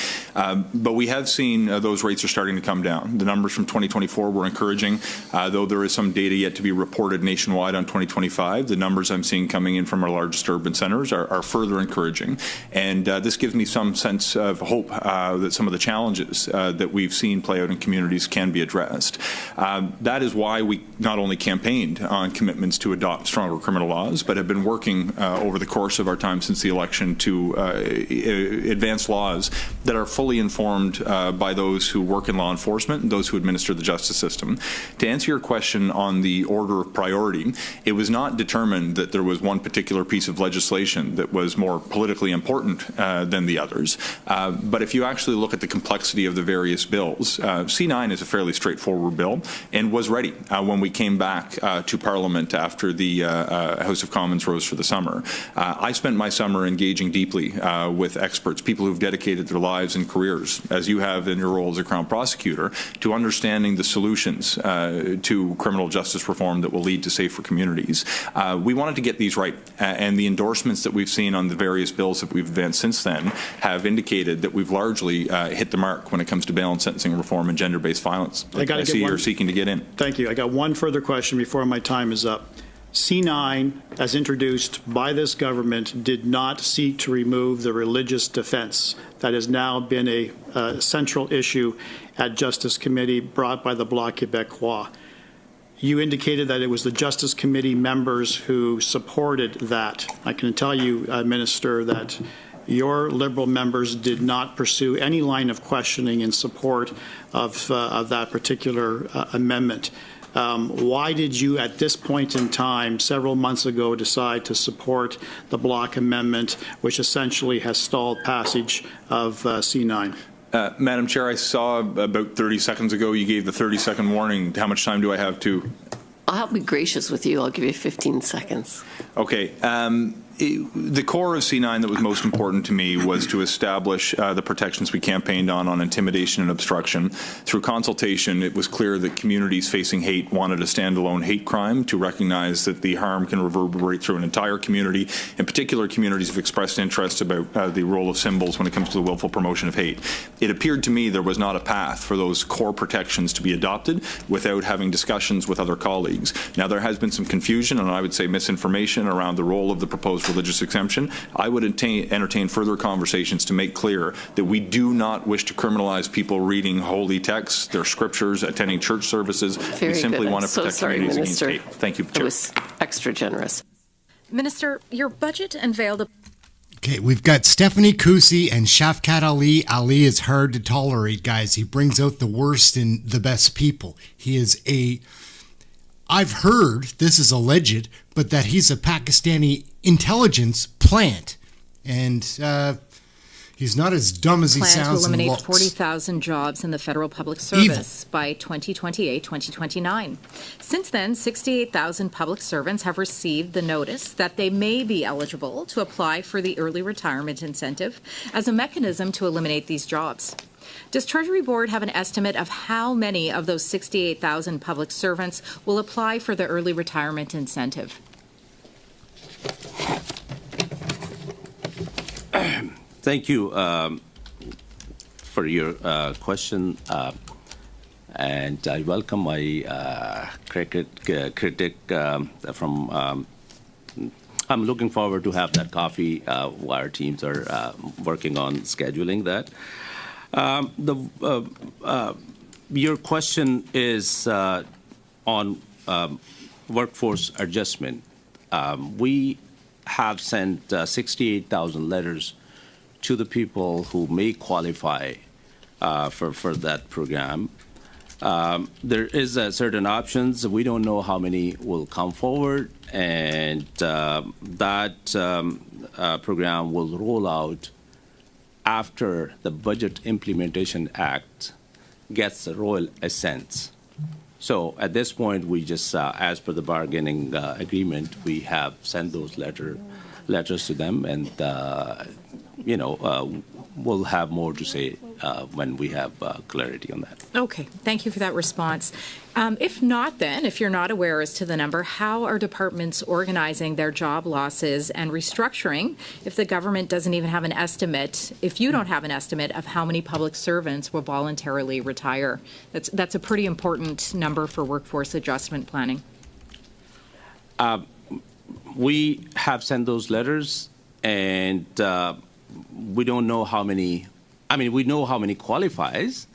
but we have seen those rates are starting to come down. The numbers from 2024 were encouraging, though there is some data yet to be reported nationwide on 2025. The numbers I'm seeing coming in from our largest urban centres are further encouraging, and this gives me some sense of hope that some of the challenges that we've seen play out in communities can be addressed. That is why we not only campaigned on commitments to adopt stronger criminal laws, but have been working over the course of our time since the election to advance laws that are fully informed by those who work in law enforcement and those who administer the justice system. To answer your question on the order of priority, it was not determined that there was one particular piece of legislation that was more politically important than the others. But if you actually look at the complexity of the various bills, C9 is a fairly straightforward bill and was ready when we came back to Parliament after the House of Commons rose for the summer. I spent my summer engaging deeply with experts, people who've dedicated their lives and careers, as you have in your role as a Crown Prosecutor, to understanding the solutions to criminal justice reform that will lead to safer communities. We wanted to get these right, and the endorsements that we've seen on the various bills that we've advanced since then have indicated that we've largely hit the mark when it comes to bail and sentencing reform and gender-based violence. I see you're seeking to get in. Thank you. I got one further question before my time is up. C9, as introduced by this government, did not seek to remove the religious defense. That has now been a central issue at Justice Committee brought by the Bloc Québécois. You indicated that it was the Justice Committee members who supported that. I can tell you, Minister, that your Liberal members did not pursue any line of questioning in support of that particular amendment. Why did you, at this point in time, several months ago, decide to support the Bloc Amendment, which essentially has stalled passage of C9? Madam Chair, I saw about 30 seconds ago you gave the 30-second warning. How much time do I have to? I'll be gracious with you. I'll give you 15 seconds. Okay. The core of C9 that was most important to me was to establish the protections we campaigned on intimidation and obstruction. Through consultation, it was clear that communities facing hate wanted a standalone hate crime to recognize that the harm can reverberate through an entire community. In particular, communities have expressed interest about the role of symbols when it comes to the willful promotion of hate. It appeared to me there was not a path for those core protections to be adopted without having discussions with other colleagues. Now, there has been some confusion and I would say misinformation around the role of the proposed religious exemption. I would entertain further conversations to make clear that we do not wish to criminalize people reading holy texts, their scriptures, attending church services. Very we simply good. want to protect communities against hate. Thank you, Chair. It was extra generous. Minister, your budget unveiled a... Okay, we've got Stephanie Kusi and Shafkat Ali. Ali is hard to tolerate, guys. He brings out the worst in the best people. He is I've heard, this is alleged, but that he's a Pakistani intelligence plant. And he's not as dumb as he sounds and looks. Plan to eliminate 40,000 jobs in the federal public service by 2028-2029. Since then, 68,000 public servants have received the notice that they may be eligible to apply for the early retirement incentive as a mechanism to eliminate these jobs. Does Treasury Board have an estimate of how many of those 68,000 public servants will apply for the early retirement incentive? Thank you for your question, and I welcome my critic from. I'm looking forward to have that coffee while our teams are working on scheduling that. Your question is on workforce adjustment. We have sent 68,000 letters to the people who may qualify for that program. There is certain options. We don't know how many will come forward, and that program will roll out after the Budget Implementation Act gets the royal assent. So at this point, we just, as per the bargaining agreement, we have sent those letters to them, and we'll have more to say when we have clarity on that. Okay, thank you for that response. If not, then, if you're not aware as to the number, how are departments organizing their job losses and restructuring if the government doesn't even have an estimate, if you don't have an estimate of how many public servants will voluntarily retire? That's a pretty important number for workforce adjustment planning. We have sent those letters, and we don't know how many. I mean, we know how many qualifies,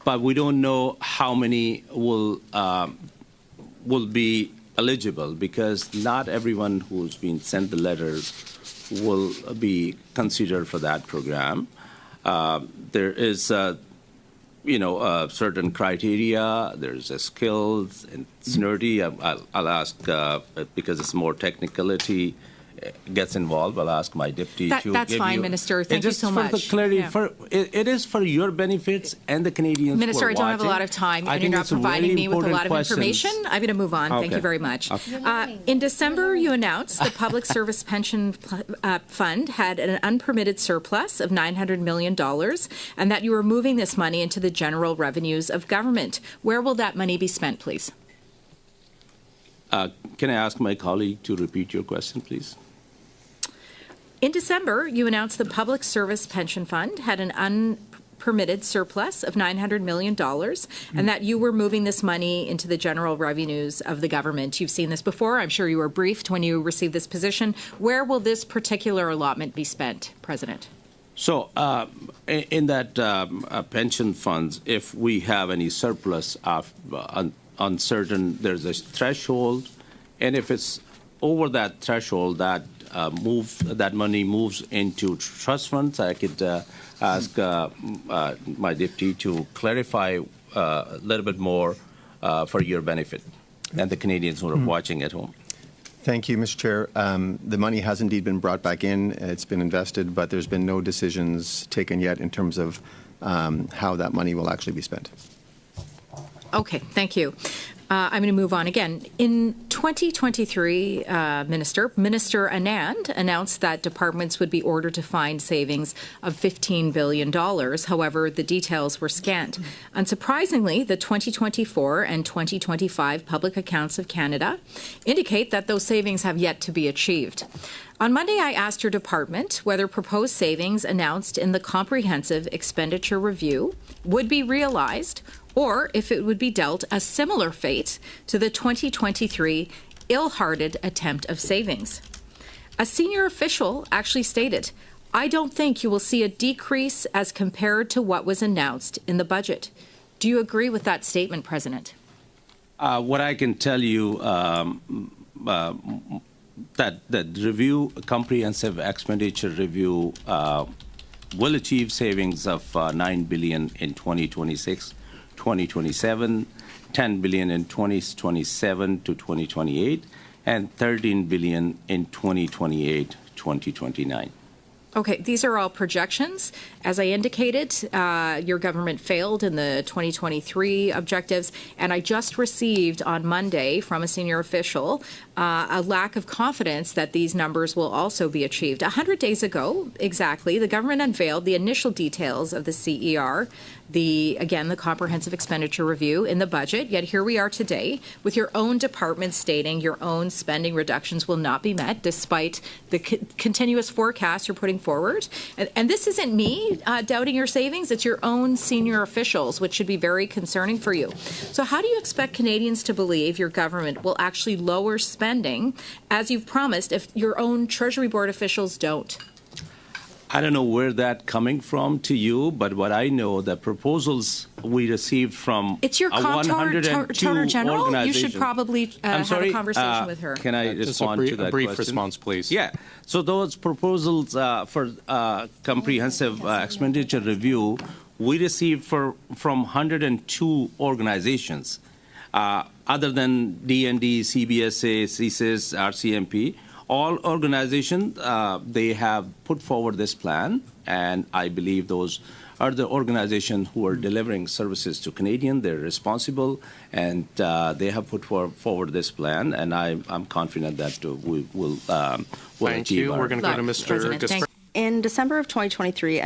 but we don't know how many will be eligible, because not everyone who's been sent the letters will be considered for that program. There is certain criteria. There's a skills and seniority. I'll ask, because it's more technicality gets involved, I'll ask my deputy to give That's fine, you. Minister. Thank you so much. Just for the clarity, Yeah. it is for your benefits and the Canadians Minister, who are I don't have a lot watching. of time, I and think you're not it's a providing very me with a lot of important information. questions. I'm going to move on. Thank Okay. you very much. Okay. In December, you announced the Public Service Pension Fund had an unpermitted surplus of $900 million, and that you were moving this money into the general revenues of government. Where will that money be spent, please? Can I ask my colleague to repeat your question, please? In December, you announced the Public Service Pension Fund had an unpermitted surplus of $900 million, and that you were moving this money into the general revenues of the government. You've seen this before. I'm sure you were briefed when you received this position. Where will this particular allotment be spent, President? So, in that pension funds, if we have any surplus of uncertain, there's a threshold, and if it's over that threshold, that money moves into trust funds. I could ask my deputy to clarify a little bit more for your benefit and the Canadians who are watching at home. Thank you, Mr. Chair. The money has indeed been brought back in. It's been invested, but there's been no decisions taken yet in terms of how that money will actually be spent. Okay, thank you. I'm going to move on again. In 2023, Minister Anand announced that departments would be ordered to find savings of $15 billion. However, the details were scant. Unsurprisingly, the 2024 and 2025 Public Accounts of Canada indicate that those savings have yet to be achieved. On Monday, I asked your department whether proposed savings announced in the Comprehensive Expenditure Review would be realized, or if it would be dealt a similar fate to the 2023 ill-hearted attempt of savings. A senior official actually stated, "I don't think you will see a decrease as compared to what was announced in the budget." Do you agree with that statement, President? What I can tell you, that the review, comprehensive expenditure review, will achieve savings of $9 billion in 2026. 2027, $10 billion in 2027 to 2028, and $13 billion in 2028, 2029. Okay, these are all projections. As I indicated, your government failed in the 2023 objectives, and I just received on Monday from a senior official a lack of confidence that these numbers will also be achieved. 100 days ago, exactly, the government unveiled the initial details of the CER, the Comprehensive Expenditure Review in the budget, yet here we are today with your own department stating your own spending reductions will not be met despite the continuous forecast you're putting forward. And this isn't me doubting your savings, it's your own senior officials, which should be very concerning for you. So how do you expect Canadians to believe your government will actually lower spending, as you've promised, if your own Treasury Board officials don't? I don't know where that's coming from to you, but what I know, the proposals we received from it's your Comptroller General. You should probably have a conversation with her. Can I respond to that brief question? response, please? Yeah. So those proposals for comprehensive expenditure review, we received from 102 organizations, other than DND, CBSA, CSIS, RCMP. All organizations, they have put forward this plan, and I believe those are the organizations who are delivering services to Canadians. They're responsible, and they have put forward this plan, and I'm confident that we will Thank achieve you. our We're going to go to Mr. In December of 2023,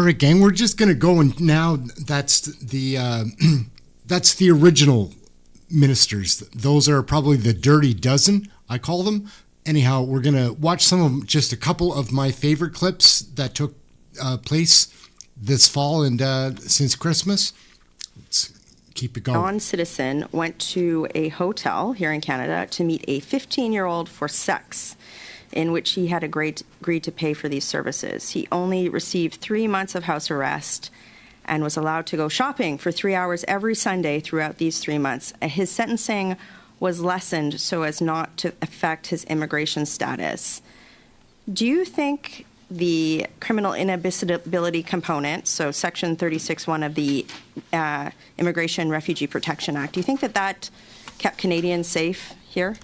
All right, gang, we're just going to go, and now that's the that's the original ministers. Those are probably the dirty dozen, I call them. Anyhow, we're going to watch just a couple of my favorite clips that took place this fall and since Christmas. Let's keep it going. Non-citizen went to a hotel here in Canada to meet a 15-year-old for sex, in which he had agreed to pay for these services. He only received 3 months of house arrest and was allowed to go shopping for 3 hours every Sunday throughout these 3 months. His sentencing was lessened so as not to affect his immigration status. Do you think the criminal inadmissibility component, so Section 36(1) of the Immigration Refugee Protection Act, do you think that kept Canadians safe here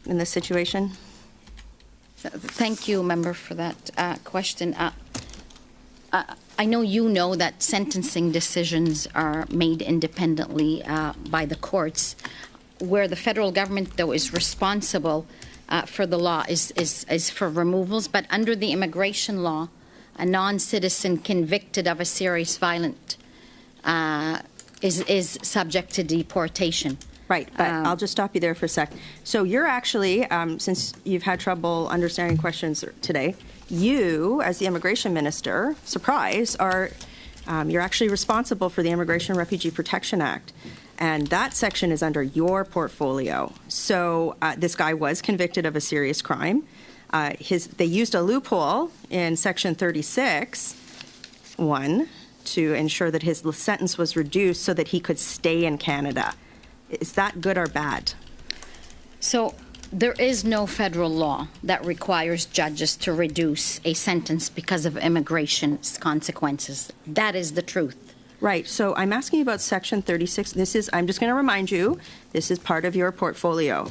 in this situation? Thank you, Member, for that question. I know you know that sentencing decisions are made independently by the courts. Where the federal government, though, is responsible for the law is for removals, but under the immigration law, a non-citizen convicted of a serious violent is subject to deportation. Right, but I'll just stop you there for a sec. So you're actually, since you've had trouble understanding questions today, you, as the immigration minister, surprise, you're actually responsible for the Immigration Refugee Protection Act. And that section is under your portfolio. So this guy was convicted of a serious crime. They used a loophole in Section 36(1) to ensure that his sentence was reduced so that he could stay in Canada. Is that good or bad? So there is no federal law that requires judges to reduce a sentence because of immigration consequences. That is the truth. Right. So I'm asking you about Section 36. I'm just going to remind you, this is part of your portfolio.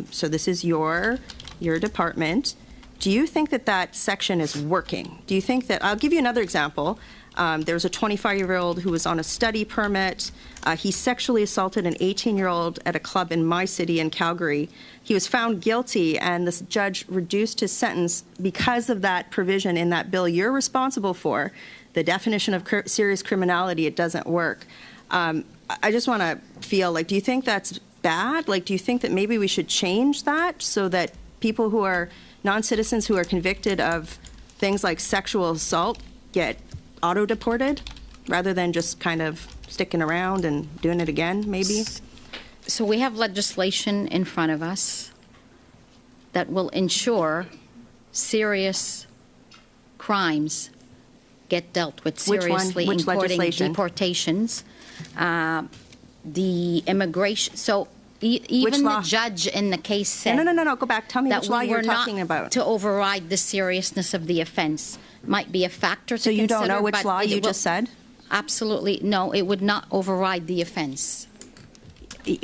So this is your department. Do you think that section is working? Do you think that, I'll give you another example. There was a 25-year-old who was on a study permit. He sexually assaulted an 18-year-old at a club in my city in Calgary. He was found guilty, and the judge reduced his sentence because of that provision in that bill you're responsible for. The definition of serious criminality, it doesn't work. I just want to feel like, do you think that's bad? Like, do you think that maybe we should change that so that people who are non-citizens who are convicted of things like sexual assault get auto-deported rather than just kind of sticking around and doing it again, maybe? So we have legislation in front of us that will ensure serious crimes get dealt with seriously, Which including legislation? Deportations, the immigration. So even the judge in the case said no, go back. Tell me that which law we you're were talking not about. to override the seriousness of the offense. Might be a factor to So you consider, don't know which but law it you will- just said? Absolutely, no, it would not override the offense.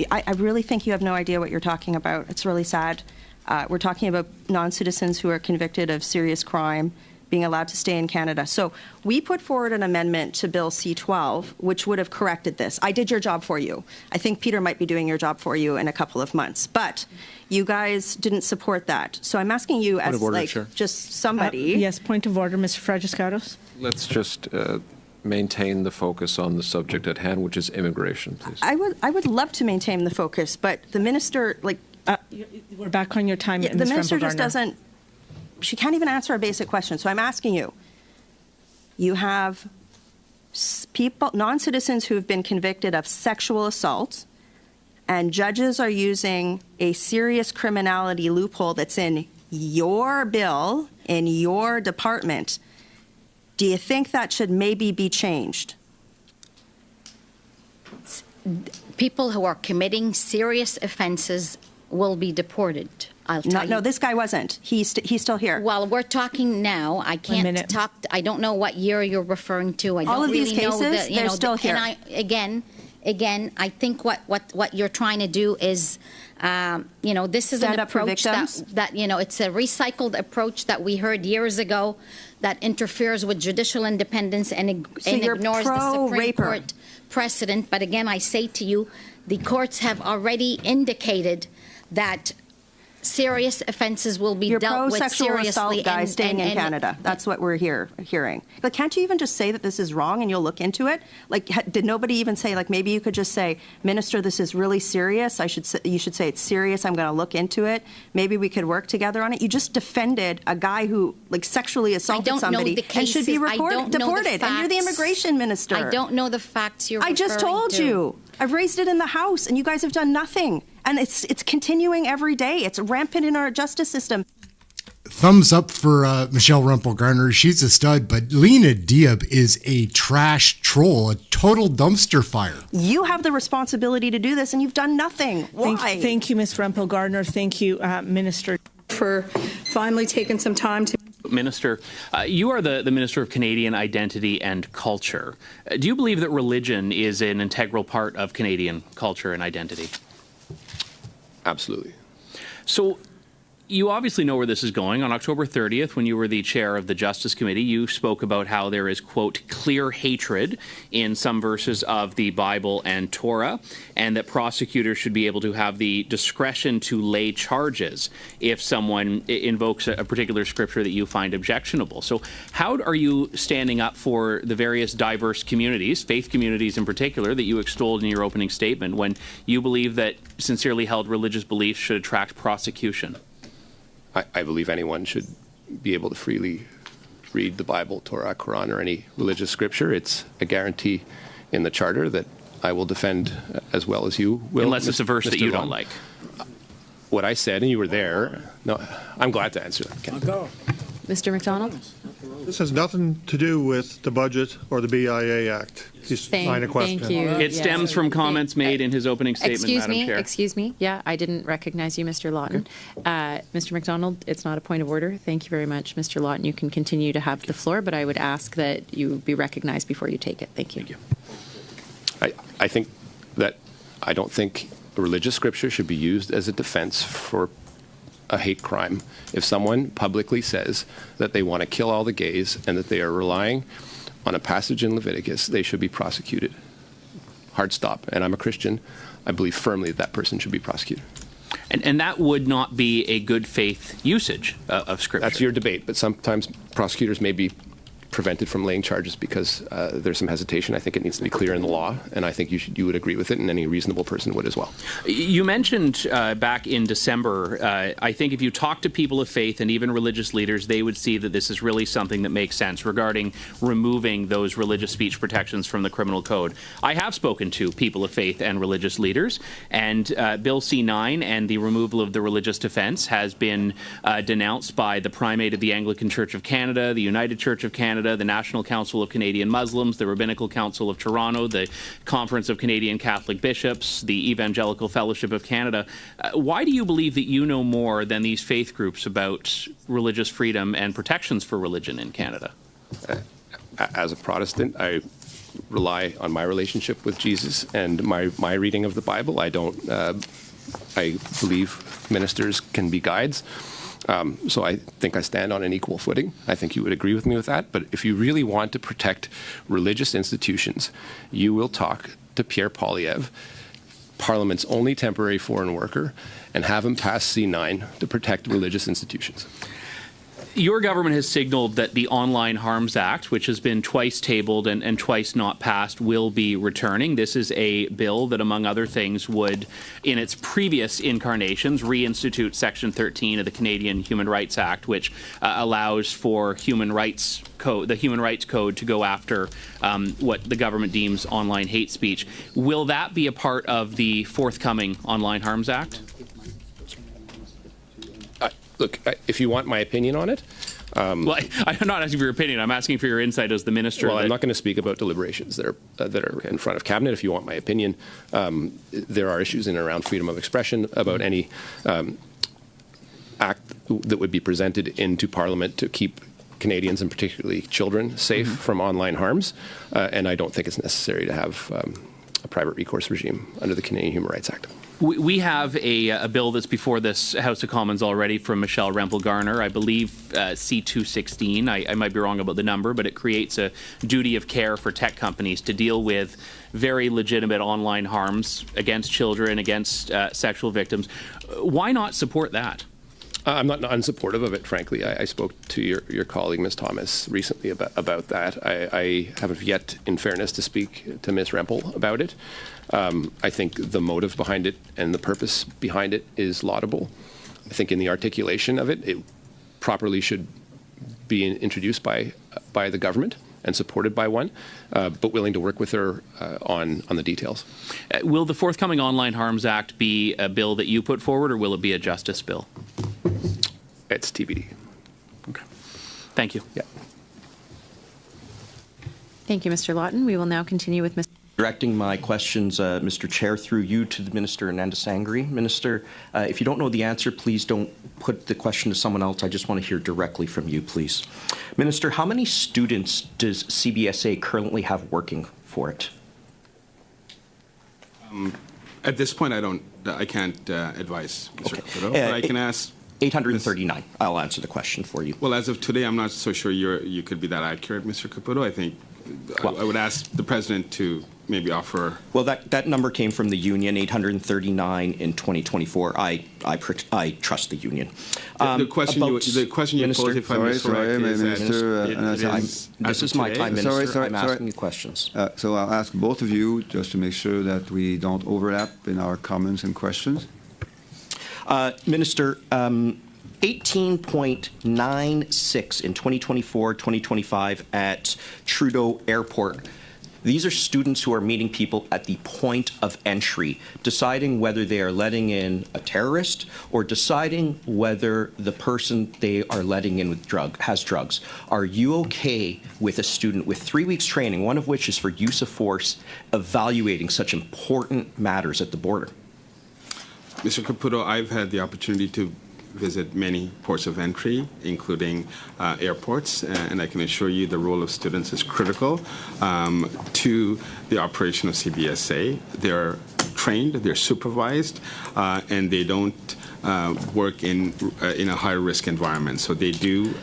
I really think you have no idea what you're talking about. It's really sad. We're talking about non-citizens who are convicted of serious crime being allowed to stay in Canada. So we put forward an amendment to Bill C-12, which would have corrected this. I did your job for you. I think Peter might be doing your job for you in a couple of months. But you guys didn't support that. So I'm asking you as just somebody. Yes, point of order, Mr. Fragiscatos. Let's just maintain the focus on the subject at hand, which is immigration, please. I would love to maintain the focus, but the minister, we're back on your time. the Ms. minister just Rempel-Garner. doesn't, she can't even answer a basic question. So I'm asking you, you have people, non-citizens who have been convicted of sexual assault, and judges are using a serious criminality loophole that's in your bill, in your department. Do you think that should maybe be changed? People who are committing serious offenses will be deported. I'll tell you. No, this guy wasn't. He's still here. Well, we're talking now. I can't talk. I don't know what year you're referring to. I All don't of these really know cases, they're still here. And again, I think what you're trying to do is, this is Stand an up for approach victims? that it's a recycled approach that we heard years ago that interferes with judicial independence and you're ignores the Supreme pro-raper. Court precedent. But again, I say to you, the courts have already indicated that serious offences will be You're dealt with pro-sexual seriously. assault guy staying in Canada. That's what we're hearing. Like, can't you even just say that this is wrong and you'll look into it? Like, did nobody even say, like, maybe you could just say, Minister, this is really serious. You should say it's serious. I'm going to look into it. Maybe we could work together on it. You just defended a guy who, like, sexually assaulted somebody and should be deported. And you're the immigration minister. I don't know the facts you're referring to. I just told you. I've raised it in the House, and you guys have done nothing. And it's continuing every day. It's rampant in our justice system. Thumbs up for Michelle Rempel-Garner. She's a stud, but Lena Diab is a trash troll, a total dumpster fire. You have the responsibility to do this, and you've done nothing. Why? Thank you, Ms. Rempel-Garner. Thank you, Minister. For finally taking some time to... Minister, you are the Minister of Canadian Identity and Culture. Do you believe that religion is an integral part of Canadian culture and identity? Absolutely. So you obviously know where this is going. On October 30th, when you were the chair of the Justice Committee, you spoke about how there is, quote, clear hatred in some verses of the Bible and Torah, and that prosecutors should be able to have the discretion to lay charges if someone invokes a particular scripture that you find objectionable. So how are you standing up for the various diverse communities, faith communities in particular, that you extolled in your opening statement, when you believe that sincerely held religious beliefs should attract prosecution? I believe anyone should be able to freely read the Bible, Torah, Quran, or any religious scripture. It's a guarantee in the Charter that I will defend as well as you will. Unless it's a verse that you don't like. What I said, and you were there, no, I'm glad to answer that. I'll go. Mr. McDonald? This has nothing to do with the budget or the BIA Act. He's line of question. Thank you. It stems from comments made in his opening statement, Madam Chair. Excuse me. Yeah, I didn't recognize you, Mr. Lawton. Mr. McDonald, it's not a point of order. Thank you very much, Mr. Lawton. You can continue to have the floor, but I would ask that you be recognized before you take it. Thank you. Thank you. I think that I don't think religious scripture should be used as a defense for a hate crime. If someone publicly says that they want to kill all the gays and that they are relying on a passage in Leviticus, they should be prosecuted. Hard stop. And I'm a Christian. I believe firmly that person should be prosecuted. And that would not be a good faith usage of Scripture. That's your debate, but sometimes prosecutors may be prevented from laying charges because there's some hesitation. I think it needs to be clear in the law, and I think you would agree with it, and any reasonable person would as well. You mentioned back in December, I think if you talk to people of faith and even religious leaders, they would see that this is really something that makes sense regarding removing those religious speech protections from the criminal code. I have spoken to people of faith and religious leaders, and Bill C-9 and the removal of the religious defense has been denounced by the Primate of the Anglican Church of Canada, the United Church of Canada, the National Council of Canadian Muslims, the Rabbinical Council of Toronto, the Conference of Canadian Catholic Bishops, the Evangelical Fellowship of Canada. Why do you believe that you know more than these faith groups about religious freedom and protections for religion in Canada? As a Protestant, I rely on my relationship with Jesus and my reading of the Bible. I believe ministers can be guides. So I think I stand on an equal footing. I think you would agree with me with that. But if you really want to protect religious institutions, you will talk to Pierre Poilievre, Parliament's only temporary foreign worker, and have him pass C-9 to protect religious institutions. Your government has signaled that the Online Harms Act, which has been twice tabled and twice not passed, will be returning. This is a bill that, among other things, would, in its previous incarnations, reinstitute Section 13 of the Canadian Human Rights Act, which allows for the Human Rights Code to go after what the government deems online hate speech. Will that be a part of the forthcoming Online Harms Act? Look, if you want my opinion on it... well, I'm not asking for your opinion. I'm asking for your insight as the minister. Well, I'm not going to speak about deliberations that are in front of Cabinet. If you want my opinion, there are issues in and around freedom of expression about any act that would be presented into Parliament to keep Canadians, and particularly children, safe from online harms. And I don't think it's necessary to have a private recourse regime under the Canadian Human Rights Act. We have a bill that's before this House of Commons already from Michelle Rempel-Garner, I believe C-216. I might be wrong about the number, but it creates a duty of care for tech companies to deal with very legitimate online harms against children, against sexual victims. Why not support that? I'm not unsupportive of it, frankly. I spoke to your colleague, Ms. Thomas, recently about that. I haven't yet, in fairness, to speak to Ms. Rempel about it. I think the motive behind it and the purpose behind it is laudable. I think in the articulation of it, it properly should be introduced by the government and supported by one, but willing to work with her on the details. Will the forthcoming Online Harms Act be a bill that you put forward, or will it be a justice bill? It's TBD. Okay. Thank you. Yeah. Thank you, Mr. Lawton. We will now continue with Mr. Directing my questions, Mr. Chair, through you to the Minister Ananda Sangri. Minister, if you don't know the answer, please don't put the question to someone else. I just want to hear directly from you, please. Minister, how many students does CBSA currently have working for it? At this point, I can't advise, Mr. Caputo, but I can ask. 839. I'll answer the question for you. Well, as of today, I'm not so sure you could be that accurate, Mr. Caputo. I think I would ask the President to maybe offer. Well, that number came from the union, 839 in 2024. I trust the union. The question you posed, if I'm correct, is this is my time, Minister. I'm asking you questions. So I'll ask both of you just to make sure that we don't overlap in our comments and questions. Minister, 18.96 in 2024-2025 at Trudeau Airport. These are students who are meeting people at the point of entry, deciding whether they are letting in a terrorist or deciding whether the person they are letting in with has drugs. Are you okay with a student with 3 weeks training, one of which is for use of force, evaluating such important matters at the border? Mr. Caputo, I've had the opportunity to visit many ports of entry, including airports, and I can assure you the role of students is critical to the operation of CBSA. They're trained, they're supervised, and they don't work in a high-risk environment. So they do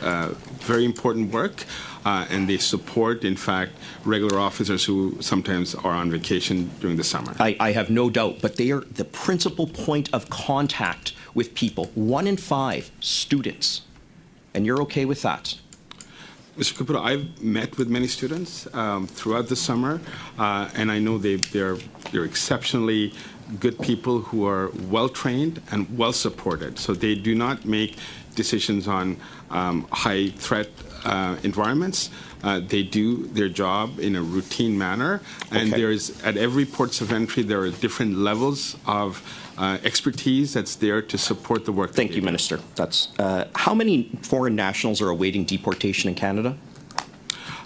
very important work, and they support, in fact, regular officers who sometimes are on vacation during the summer. I have no doubt, but they are the principal point of contact with people. 1 in 5 students, and you're okay with that? Mr. Caputo, I've met with many students throughout the summer, and I know they're exceptionally good people who are well-trained and well-supported. So they do not make decisions on high-threat environments. They do their job in a routine manner, and at every ports of entry, there are different levels of expertise that's there to support the work. Thank you, Minister. That's how many foreign nationals are awaiting deportation in Canada?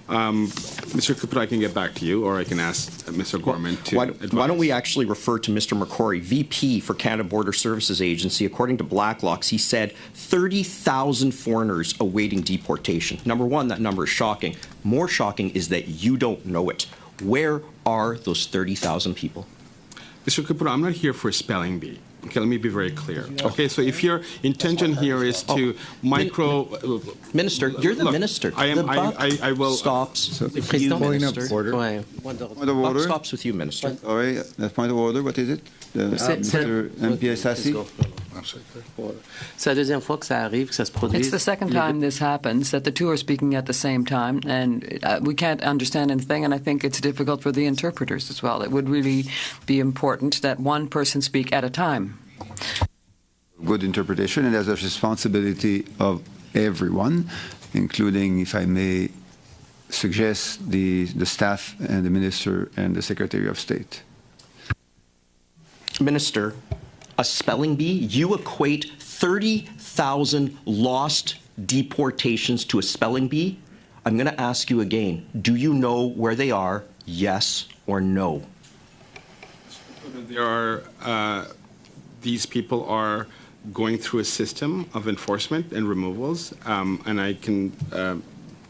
Mr. Caputo, I can get back to you, or I can ask Mr. Gorman to advise. Why don't we actually refer to Mr. McCrory, VP for Canada Border Services Agency. According to Blacklocks, he said 30,000 foreigners awaiting deportation. Number one, that number is shocking. More shocking is that you don't know it. Where are those 30,000 people? Mr. Caputo, I'm not here for a spelling bee. Okay, let me be very clear. Okay, so if your intention here is to Minister, you're the minister. I will stops with Point you, of Minister. order. Point of order. Stops with you, Minister. Sorry, that's point of order. What is it? Mr. MP Sassi. C'est la deuxième fois que ça arrive, que ça se produit. It's the second time this happens, that the two are speaking at the same time, and we can't understand anything, and I think it's difficult for the interpreters as well. It would really be important that one person speak at a time. Good interpretation, and there's a responsibility of everyone, including, if I may suggest, the staff and the Minister and the Secretary of State. Minister, a spelling bee, you equate 30,000 lost deportations to a spelling bee? I'm going to ask you again. Do you know where they are, yes or no? There are, these people are going through a system of enforcement and removals, and I can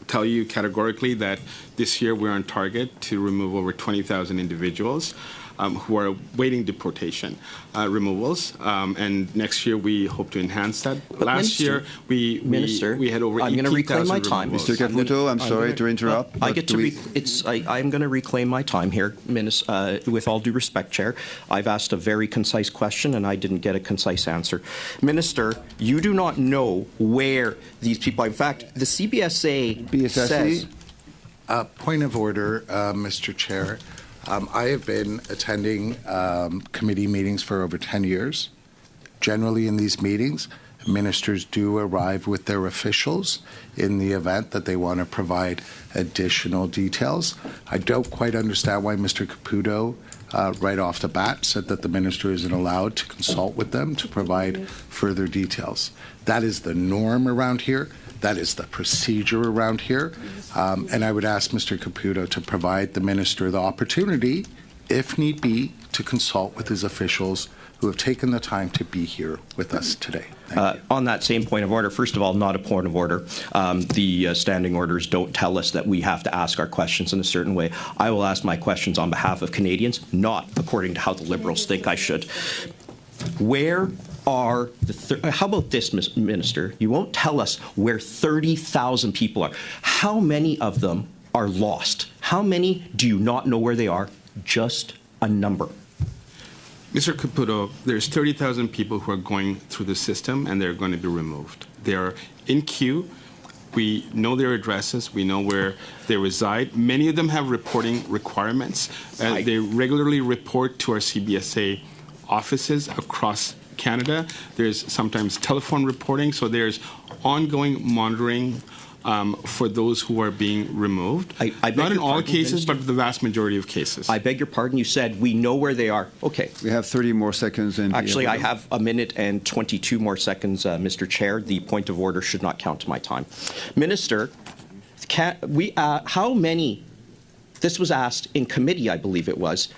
tell you categorically that this year we're on target to remove over 20,000 individuals. who are awaiting deportation removals. And next year, we hope to enhance that. Last year, we had over 18,000 I'm going to reclaim my time. Mr. Caputo, I'm sorry to interrupt. I'm going to reclaim my time here, with all due respect, Chair. I've asked a very concise question, and I didn't get a concise answer. Minister, you do not know where these people are. In fact, the CBSA says... Point of order, Mr. Chair. I have been attending committee meetings for over 10 years. Generally, in these meetings, ministers do arrive with their officials in the event that they want to provide additional details. I don't quite understand why Mr. Caputo, right off the bat, said that the minister isn't allowed to consult with them to provide further details. That is the norm around here. That is the procedure around here. And I would ask Mr. Caputo to provide the minister the opportunity, if need be, to consult with his officials who have taken the time to be here with us today. On that same point of order, first of all, not a point of order. The standing orders don't tell us that we have to ask our questions in a certain way. I will ask my questions on behalf of Canadians, not according to how the Liberals think I should. Where are how about this, Minister? You won't tell us where 30,000 people are. How many of them are lost? How many do you not know where they are? Just a number. Mr. Caputo, there's 30,000 people who are going through the system, and they're going to be removed. They're in queue. We know their addresses. We know where they reside. Many of them have reporting requirements. They regularly report to our CBSA offices across Canada. There's sometimes telephone reporting, so there's ongoing monitoring for those who are being removed. Not in all cases, but the vast majority of cases. I beg your pardon, you said we know where they are. Okay. We have 30 more seconds. Actually, I have a minute and 22 more seconds, Mr. Chair. The point of order should not count to my time. Minister, how many, this was asked in committee, I believe it was,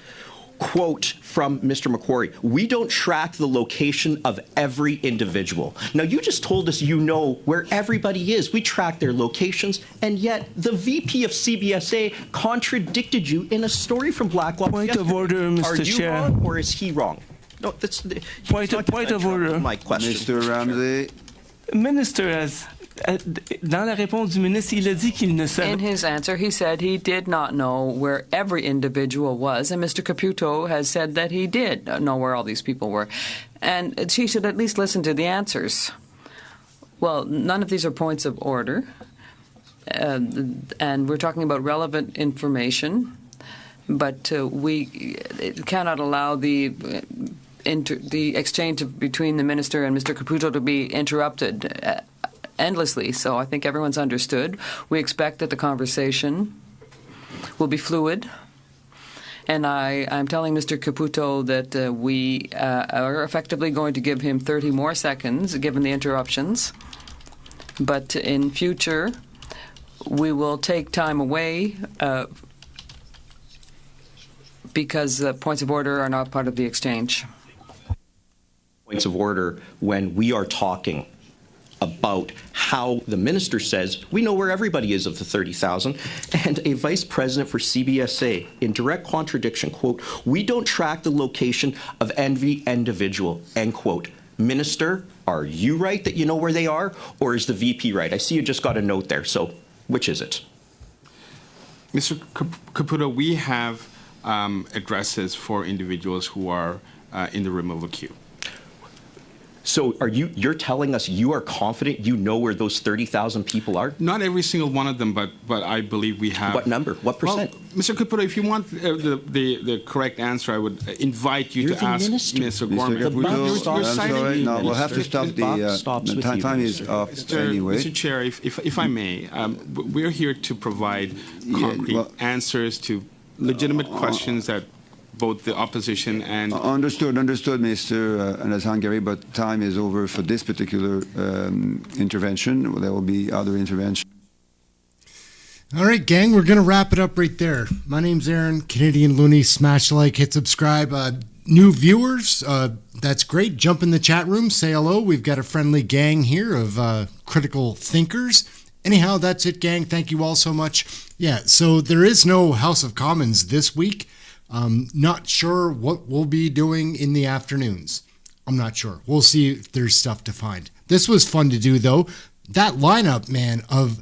quote from Mr. Macquarie, we don't track the location of every individual. Now, you just told us you know where everybody is. We track their locations, and yet the VP of CBSA contradicted you in a story from Blacklock. Point of order, Mr. Are you Chair. wrong, or is he wrong? No, that's point of order. My question. Mr. Ramsey. Minister has. Dans la réponse du ministre, il a dit qu'il ne savait. In his answer, he said he did not know where every individual was, and Mr. Caputo has said that he did know where all these people were. And she should at least listen to the answers. Well, none of these are points of order, and we're talking about relevant information, but we cannot allow the exchange between the minister and Mr. Caputo to be interrupted endlessly. So I think everyone's understood. We expect that the conversation will be fluid. And I'm telling Mr. Caputo that we are effectively going to give him 30 more seconds, given the interruptions. But in future, we will take time away because points of order are not part of the exchange. Points of order when we are talking about how the minister says we know where everybody is of the 30,000, and a vice president for CBSA in direct contradiction, quote, we don't track the location of every individual, end quote. Minister, are you right that you know where they are, or is the VP right? I see you just got a note there, so which is it? Mr. Caputo, we have addresses for individuals who are in the removal queue. So you're telling us you are confident you know where those 30,000 people are? Not every single one of them, but I believe we have. What number? What percent? Well, Mr. Caputo, if you want the correct answer, I would invite you to ask Mr. Gorman. Mr. Caputo, I'm sorry. No, we'll have to stop the time is up anyway. Mr. Chair, if I may, we're here to provide concrete answers to legitimate questions that both the opposition and... Understood, Mr. Anazangari, but time is over for this particular intervention. There will be other interventions. All right, gang, we're going to wrap it up right there. My name's Aaron, Canadian Looney. Smash like, hit subscribe. New viewers, that's great. Jump in the chat room, say hello. We've got a friendly gang here of critical thinkers. Anyhow, that's it, gang. Thank you all so much. Yeah, so there is no House of Commons this week. Not sure what we'll be doing in the afternoons. I'm not sure. We'll see if there's stuff to find. This was fun to do, though. That lineup, man, of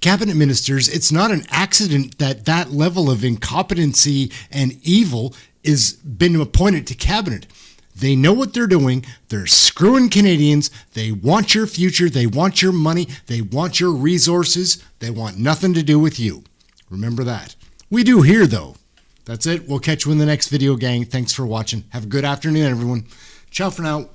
cabinet ministers, it's not an accident that that level of incompetency and evil is been appointed to cabinet. They know what they're doing. They're screwing Canadians. They want your future. They want your money. They want your resources. They want nothing to do with you. Remember that. We do here, though. That's it. We'll catch you in the next video, gang. Thanks for watching. Have a good afternoon, everyone. Ciao for now.